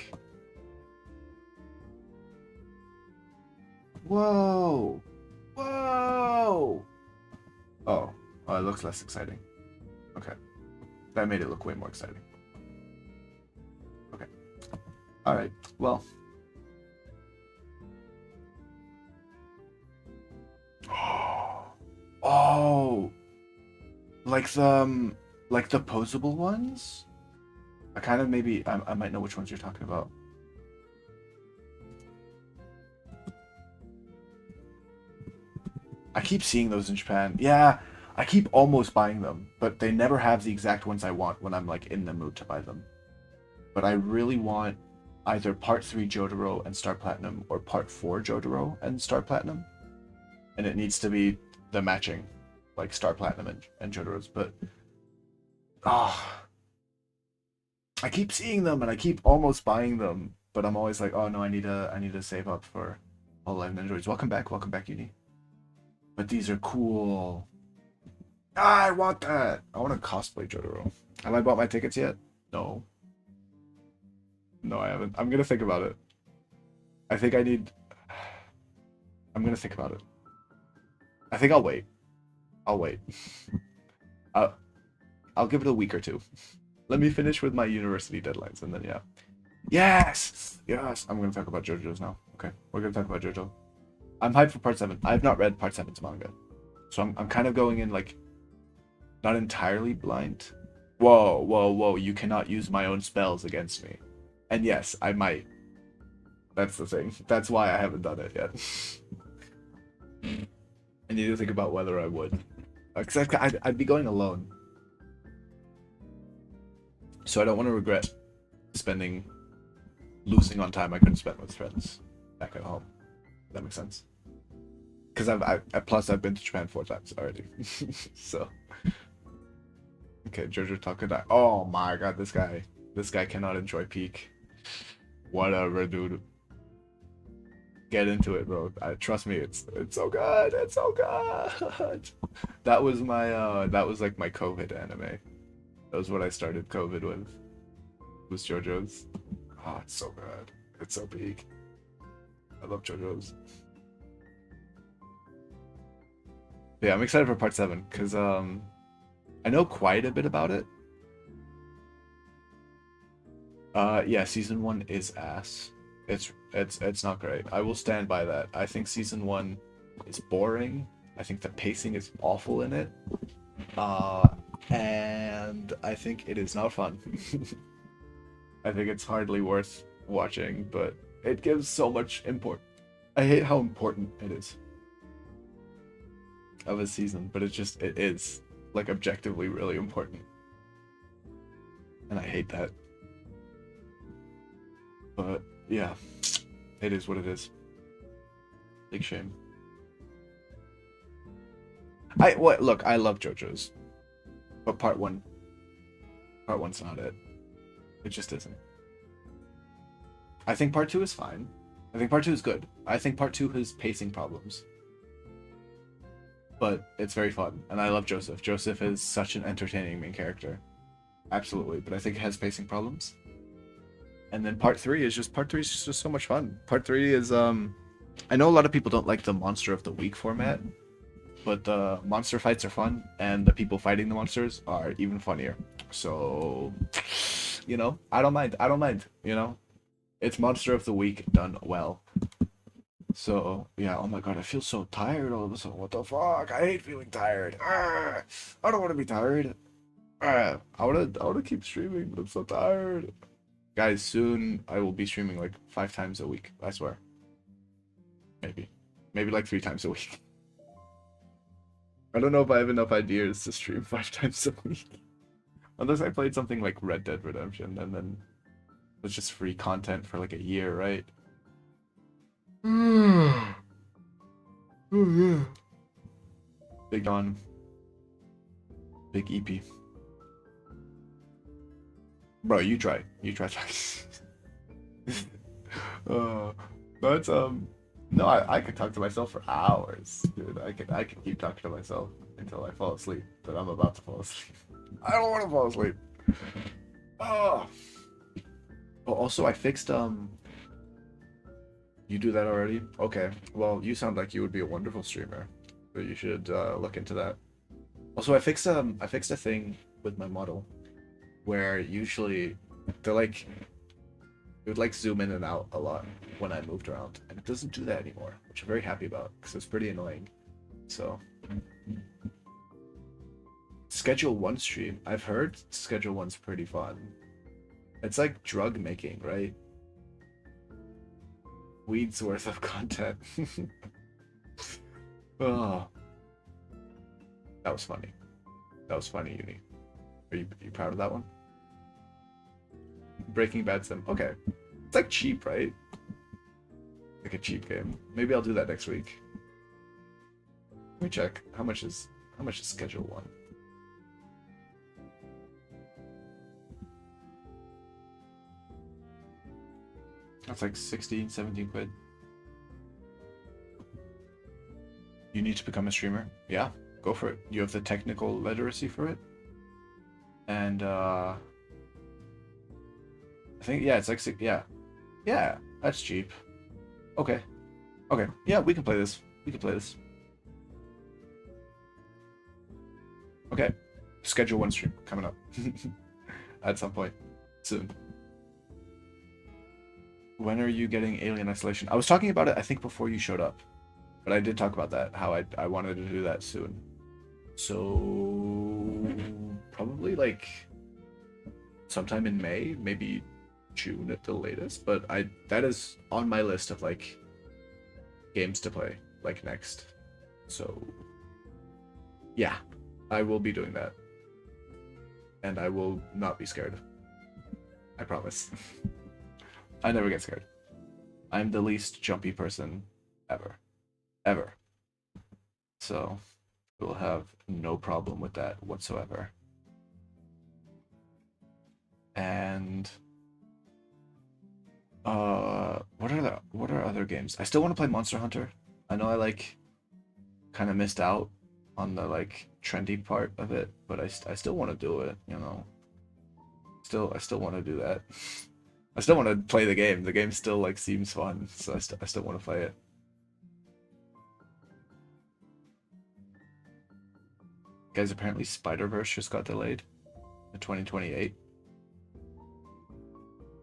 Whoa! Whoa! Oh, it looks less exciting. Okay. That made it look way more exciting. Okay. Alright, well. Oh! Like the posable ones? I kind of maybe I might know which ones you're talking about. I keep seeing those in Japan. Yeah, I keep almost buying them, but they never have the exact ones I want when I'm like in the mood to buy them. But I really want either Part 3 Jotaro and Star Platinum or Part 4 Jotaro and Star Platinum. And it needs to be the matching, like Star Platinum and Jotaro's, but I keep seeing them and I keep almost buying them, but I'm always like, oh no, I need to save up for all Live Ninjas. Welcome back, Uni. But these are cool. Ah, I want that. I want to cosplay Jotaro. Have I bought my tickets yet? No. No, I haven't. I'm gonna think about it. I think I need. I'm gonna think about it. I think I'll wait. I'll wait. I'll, I'll give it a week or two. Let me finish with my university deadlines, and then yeah. Yes! Yes! I'm gonna talk about JoJo's now. Okay, we're gonna talk about JoJo. I'm hyped for part 7. I have not read part 7's manga. So I'm kind of going in, like, not entirely blind. Whoa, whoa, whoa, you cannot use my own spells against me. And yes, I might. That's the thing. That's why I haven't done it yet. I need to think about whether I would. Because I'd be going alone. So I don't want to regret losing on time I could have spent with friends back at home. That makes sense. Because plus I've been to Japan 4 times already. So. Okay, Jojo Takadai. Oh my god, this guy cannot enjoy Peak. Whatever, dude. Get into it, bro. Trust me, it's so good. It's so good. That was like my COVID anime. That was what I started COVID with. Was JoJo's. Oh, it's so good. It's so Peak. I love JoJo's. Yeah, I'm excited for part 7 because I know quite a bit about it. Yeah, season 1 is ass. It's not great. I will stand by that. I think season 1 is boring. I think the pacing is awful in it. And I think it is not fun. I think it's hardly worth watching, but it gives so much import. I hate how important it is of a season, but it is like objectively really important. And I hate that. But yeah, it is what it is. Big shame. Look, I love JoJo's. But part 1's not it. It just isn't. I think part 2 is fine. I think part 2 is good. I think part 2 has pacing problems. But it's very fun, and I love Joseph. Joseph is such an entertaining main character. Absolutely, but I think it has pacing problems. And then part 3 is just so much fun. Part 3 is I know a lot of people don't like the Monster of the Week format, but the monster fights are fun, and the people fighting the monsters are even funnier. So, you know, I don't mind, you know? It's Monster of the Week done well. So, yeah, oh my god, I feel so tired all of a sudden. What the fuck? I hate feeling tired. I don't want to be tired. I wanna keep streaming, but I'm so tired. Guys, soon I will be streaming like 5 times a week, I swear. Maybe like 3 times a week. I don't know if I have enough ideas to stream 5 times a week. Unless I played something like Red Dead Redemption, and then it's just free content for like a year, right? Oh yeah. Big Don. Big EP. Bro, you try. But no, I could talk to myself for hours, dude. I could keep talking to myself until I fall asleep, but I'm about to fall asleep. I don't want to fall asleep. Oh. Oh, also I fixed You do that already? Okay. Well, you sound like you would be a wonderful streamer. So you should look into that. Also, I fixed a thing with my model where usually they're like it would like zoom in and out a lot when I moved around, and it doesn't do that anymore, which I'm very happy about because it's pretty annoying. So schedule 1 stream. I've heard schedule 1's pretty fun. It's like drug making, right? Weed's worth of content. Oh, that was funny. That was funny, Uni. Are you proud of that one? Breaking Bad Sim. Okay. It's like cheap, right? Like a cheap game. Maybe I'll do that next week. Let me check. How much is schedule 1? That's like 16, 17 quid. You need to become a streamer? Yeah, go for it. You have the technical literacy for it. And I think yeah, it's like yeah. Yeah, that's cheap. Okay. Okay. Yeah, we can play this. We can play this. Okay. Schedule one stream coming up at some point soon. When are you getting Alien Isolation? I was talking about it, I think, before you showed up. But I did talk about that, how I wanted to do that soon. So probably like sometime in May, maybe June at the latest. But that is on my list of like games to play like next. So yeah, I will be doing that. And I will not be scared. I promise. I never get scared. I'm the least jumpy person ever. Ever. So we'll have no problem with that whatsoever. And what are other games? I still want to play Monster Hunter. I know I like kind of missed out on the like trendy part of it, but I still want to do it, you know. I still want to do that. I still want to play the game. The game still like seems fun, so I still want to play it. Guys, apparently Spider-Verse just got delayed to 2028.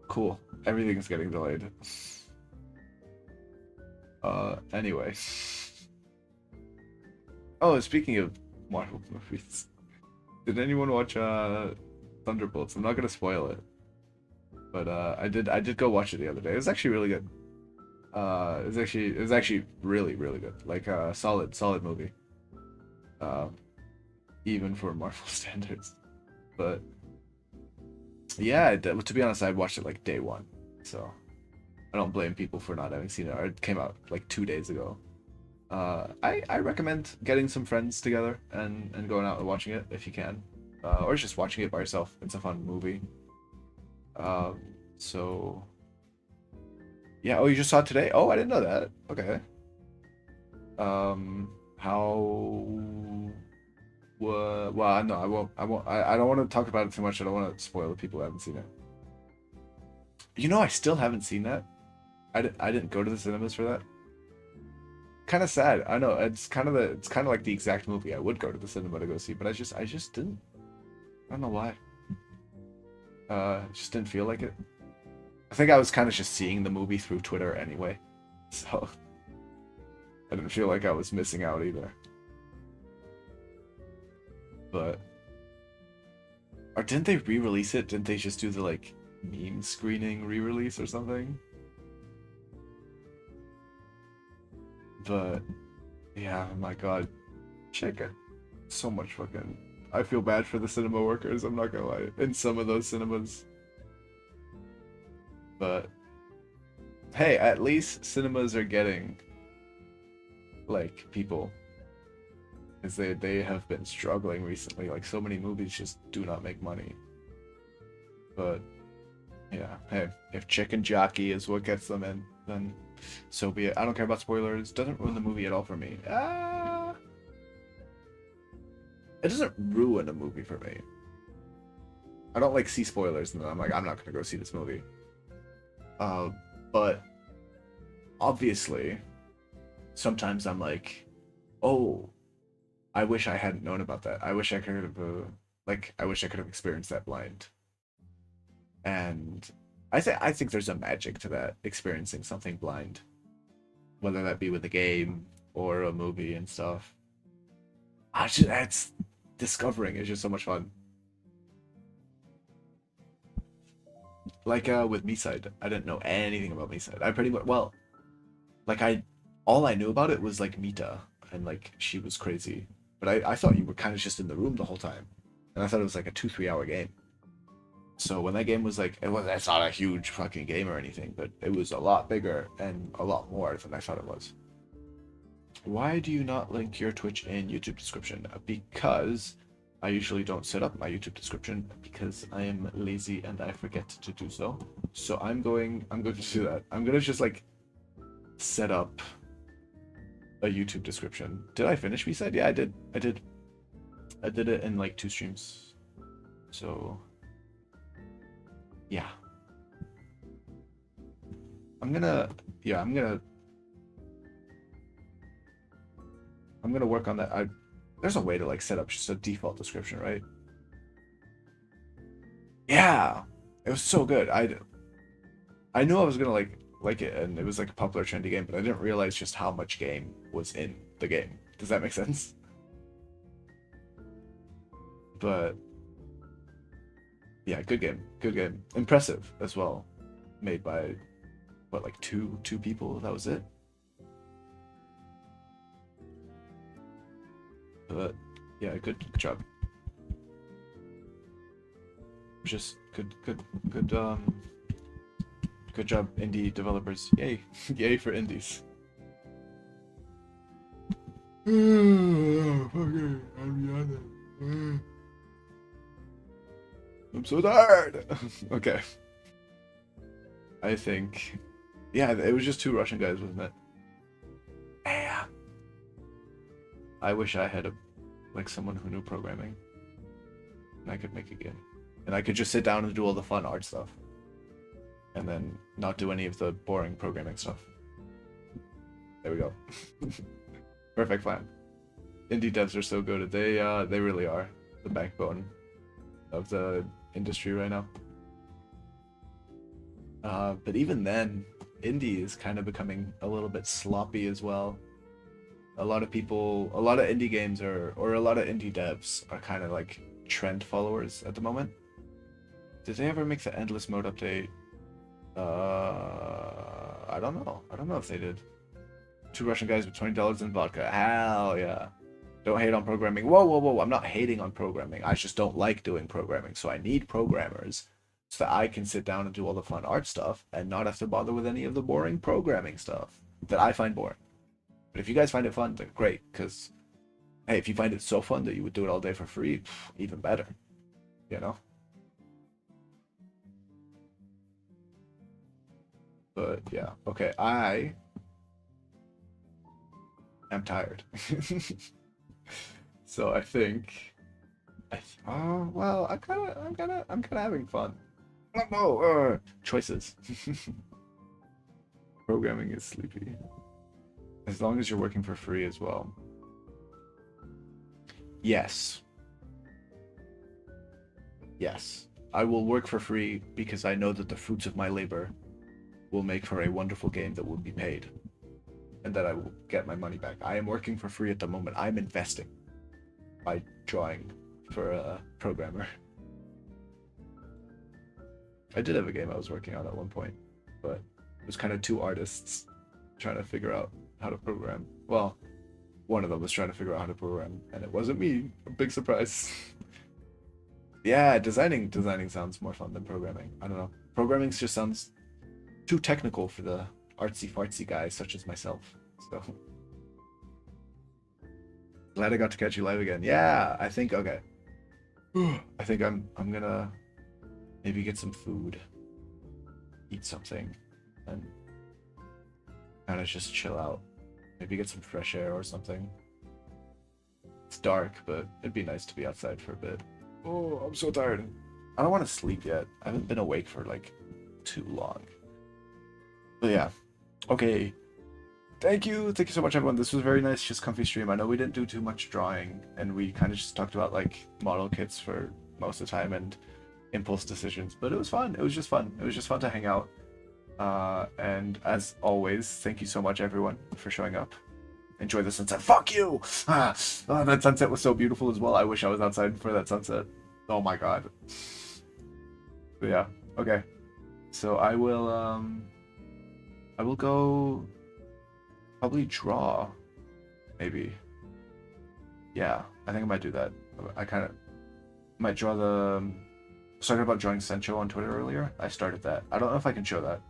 Cool. Everything's getting delayed. Anyway. Oh, speaking of Marvel movies, did anyone watch Thunderbolts? I'm not gonna spoil it, but I did go watch it the other day. It was actually really good. It was actually really good. Like solid movie. Even for Marvel standards. But yeah, to be honest, I watched it like day one, so I don't blame people for not having seen it. It came out like 2 days ago. I recommend getting some friends together and going out and watching it if you can, or just watching it by yourself. It's a fun movie. So yeah. Oh, you just saw it today? Oh, I didn't know that. Okay. How? Well, no, I won't. I don't want to talk about it too much. I don't want to spoil the people who haven't seen it. You know, I still haven't seen that. I didn't go to the cinemas for that. Kind of sad. I know it's kind of like the exact movie I would go to the cinema to go see, but I just didn't. I don't know why. Just didn't feel like it. I think I was kind of just seeing the movie through Twitter anyway, so I didn't feel like I was missing out either. But or didn't they re-release it? Didn't they just do the like meme screening re-release or something? But yeah, oh my god, chicken. So much fucking. I feel bad for the cinema workers. I'm not gonna lie. In some of those cinemas, but hey, at least cinemas are getting like people, as they have been struggling recently. Like so many movies just do not make money. But yeah, hey, if Chicken Jockey is what gets them in, then so be it. I don't care about spoilers. Doesn't ruin the movie at all for me. It doesn't ruin a movie for me. I don't like see spoilers and then I'm like, I'm not gonna go see this movie. But obviously, sometimes I'm like, oh, I wish I hadn't known about that. I wish I could have, I wish I could have experienced that blind. And I think there's a magic to that, experiencing something blind, whether that be with a game or a movie and stuff. That's discovering is just so much fun. Like with Meeside, I didn't know anything about Meeside. I pretty much like all I knew about it was like Mita and like she was crazy, but I thought you were kind of just in the room the whole time, and I thought it was like a 2-3 hour game. So when that game was like, it's not a huge fucking game or anything, but it was a lot bigger and a lot more than I thought it was. Why do you not link your Twitch and YouTube description? Because I usually don't set up my YouTube description because I am lazy and I forget to do so. So I'm going to do that. I'm gonna just like set up a YouTube description. Did I finish B-side? Yeah, I did. I did it in like 2 streams. So yeah. I'm gonna yeah, I'm gonna work on that. There's a way to like set up just a default description, right? Yeah. It was so good. I knew I was gonna like it, and it was like a popular trendy game, but I didn't realize just how much game was in the game. Does that make sense? But yeah, good game. Good game. Impressive as well. Made by what, like two people? That was it. But yeah, good job. Just good job, indie developers. Yay. Yay for indies. Okay, I'm so tired. Okay. I think yeah, it was just 2 Russian guys, wasn't it? Yeah. I wish I had like someone who knew programming. And I could make a game. And I could just sit down and do all the fun art stuff. And then not do any of the boring programming stuff. There we go. Perfect plan. Indie devs are so good. They really are the backbone of the industry right now. But even then, indie is kind of becoming a little bit sloppy as well. A lot of indie games or a lot of indie devs are kind of like trend followers at the moment. Did they ever make the endless mode update? I don't know. I don't know if they did. 2 Russian guys with $20 in vodka. Hell yeah. Don't hate on programming. Whoa, whoa, whoa. I'm not hating on programming. I just don't like doing programming. So I need programmers so that I can sit down and do all the fun art stuff and not have to bother with any of the boring programming stuff that I find boring. But if you guys find it fun, then great. Because, hey, if you find it so fun that you would do it all day for free, even better. You know? But yeah, okay, I am tired. So I think oh well, I'm kinda having fun. I don't know. Choices. Programming is sleepy. As long as you're working for free as well. Yes. Yes. I will work for free because I know that the fruits of my labor will make for a wonderful game that will be paid. And that I will get my money back. I am working for free at the moment. I'm investing by drawing for a programmer. I did have a game I was working on at one point, but it was kind of 2 artists trying to figure out how to program. Well, one of them was trying to figure out how to program, and it wasn't me. A big surprise. Yeah, designing sounds more fun than programming. I don't know. Programming just sounds too technical for the artsy fartsy guys such as myself. So glad I got to catch you live again. Yeah, I think okay. I think I'm gonna maybe get some food, eat something, and kind of just chill out. Maybe get some fresh air or something. It's dark, but it'd be nice to be outside for a bit. Oh, I'm so tired. I don't want to sleep yet. I haven't been awake for like too long. But yeah. Okay. Thank you so much, everyone. This was a very nice, just comfy stream. I know we didn't do too much drawing, and we kind of just talked about like model kits for most of the time and impulse decisions, but it was fun. It was just fun. It was just fun to hang out. And as always, thank you so much, everyone, for showing up. Enjoy the sunset. Fuck you! That sunset was so beautiful as well. I wish I was outside for that sunset. Oh my god. But yeah. Okay. So I will go probably draw, maybe. Yeah, I think I might do that. I kind of might draw the. Talking about drawing Sencho on Twitter earlier. I started that. I don't know if I can show that.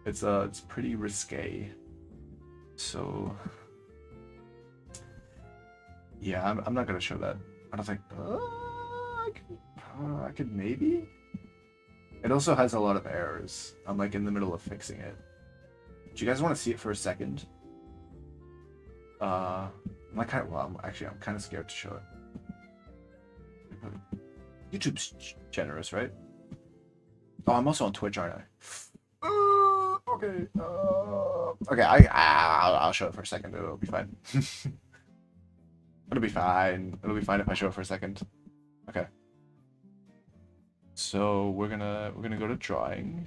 It's pretty risque. So yeah, I'm not gonna show that. I don't think. I could maybe. It also has a lot of errors. I'm like in the middle of fixing it. Do you guys want to see it for a second? I'm like kind of. Well, I'm kind of scared to show it. YouTube's generous, right? Oh, I'm also on Twitch, aren't I? Okay. Okay. I'll show it for a second. It'll be fine. It'll be fine. It'll be fine if I show it for a second. Okay. So we're gonna go to drawing,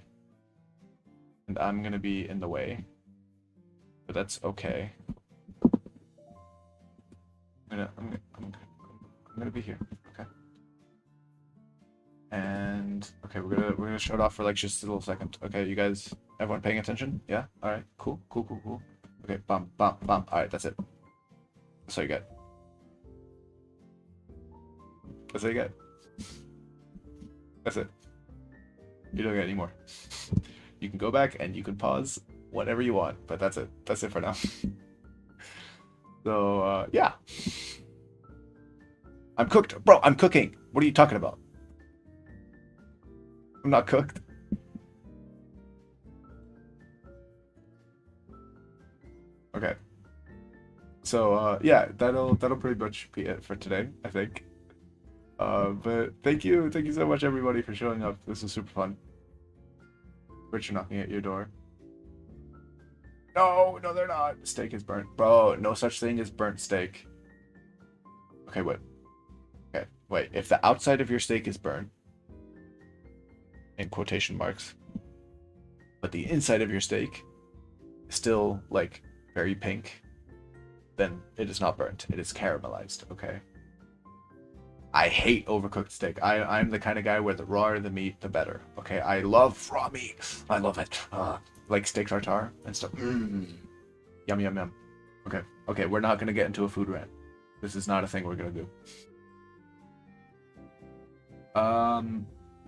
and I'm gonna be in the way, but that's okay. I'm gonna be here. Okay. And okay, we're gonna shut off for like just a little second. Okay, you guys, everyone paying attention? Yeah. All right. Cool. Cool. Cool. Cool. Okay. Bum. Bum. Bum. All right. That's it. That's all you get. That's all you get. That's it. You don't get any more. You can go back and you can pause whatever you want, but that's it. That's it for now. So yeah. I'm cooked. Bro, I'm cooking. What are you talking about? I'm not cooked. Okay. So yeah, that'll pretty much be it for today, I think. But thank you so much everybody for showing up. This was super fun. Richard knocking at your door. No, they're not. Steak is burnt. Bro, no such thing as burnt steak. Okay, wait. Okay, wait. If the outside of your steak is burnt, in quotation marks, but the inside of your steak is still, like, very pink, then it is not burnt. It is caramelized, okay? I hate overcooked steak. I'm the kind of guy where the rawer the meat, the better. Okay, I love raw meat. I love it. Like steak tartare and stuff. Yum, yum, yum. Okay, we're not gonna get into a food rant. This is not a thing we're gonna do.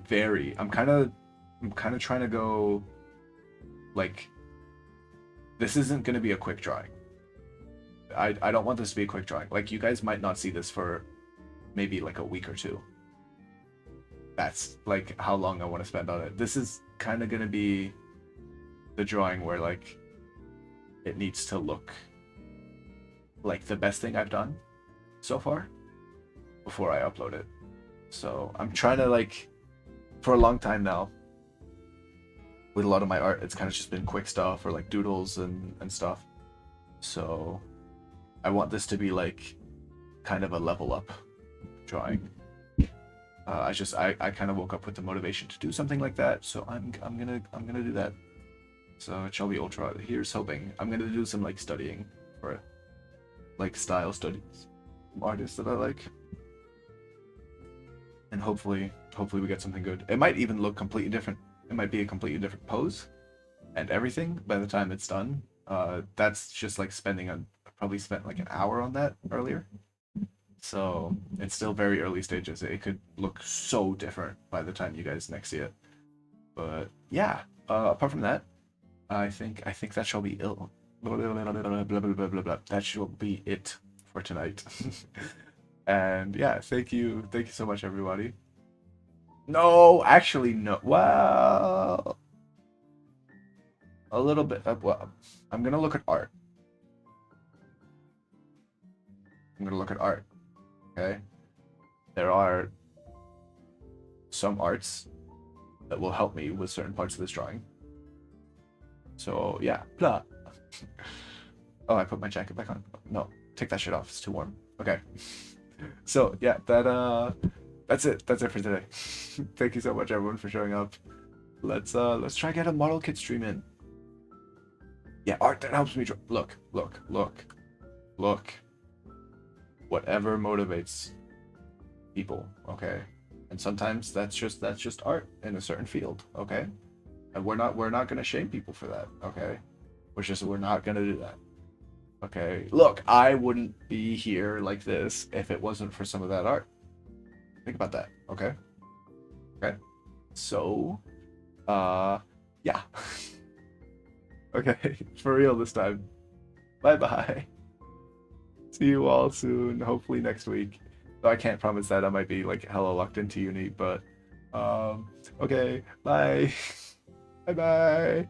Very. I'm kind of trying to go, like, this isn't gonna be a quick drawing. I don't want this to be a quick drawing. Like, you guys might not see this for maybe like a week or two. That's like how long I want to spend on it. This is kind of gonna be the drawing where like it needs to look like the best thing I've done so far before I upload it. So I'm trying to, like, for a long time now, with a lot of my art, it's kind of just been quick stuff or like doodles and stuff. So I want this to be like kind of a level up drawing. I kind of woke up with the motivation to do something like that, so I'm gonna do that. So it shall be ultra. Here's hoping. I'm gonna do some like studying for it, like style studies, from artists that I like, and hopefully we get something good. It might even look completely different. It might be a completely different pose and everything by the time it's done. That's just like probably spent like an hour on that earlier. So it's still very early stages. It could look so different by the time you guys next see it. But yeah, apart from that, I think that shall be ill. That shall be it for tonight. And yeah, thank you so much, everybody. No, actually, no. Well, a little bit. Well, I'm gonna look at art. Okay, there are some arts that will help me with certain parts of this drawing. So yeah, blah. Oh, I put my jacket back on. No, take that shit off. It's too warm. Okay. So yeah, that's it. That's it for today. Thank you so much, everyone, for showing up. Let's try get a model kit stream in. Yeah, art that helps me draw. Look. Whatever motivates people, okay? And sometimes that's just art in a certain field, okay? And we're not gonna shame people for that, okay? We're not gonna do that. Okay. Look, I wouldn't be here like this if it wasn't for some of that art. Think about that, okay? Okay. So yeah. Okay, for real this time. Bye bye. See you all soon, hopefully next week. So I can't promise that I might be like hella locked into uni, but okay, bye. Bye bye.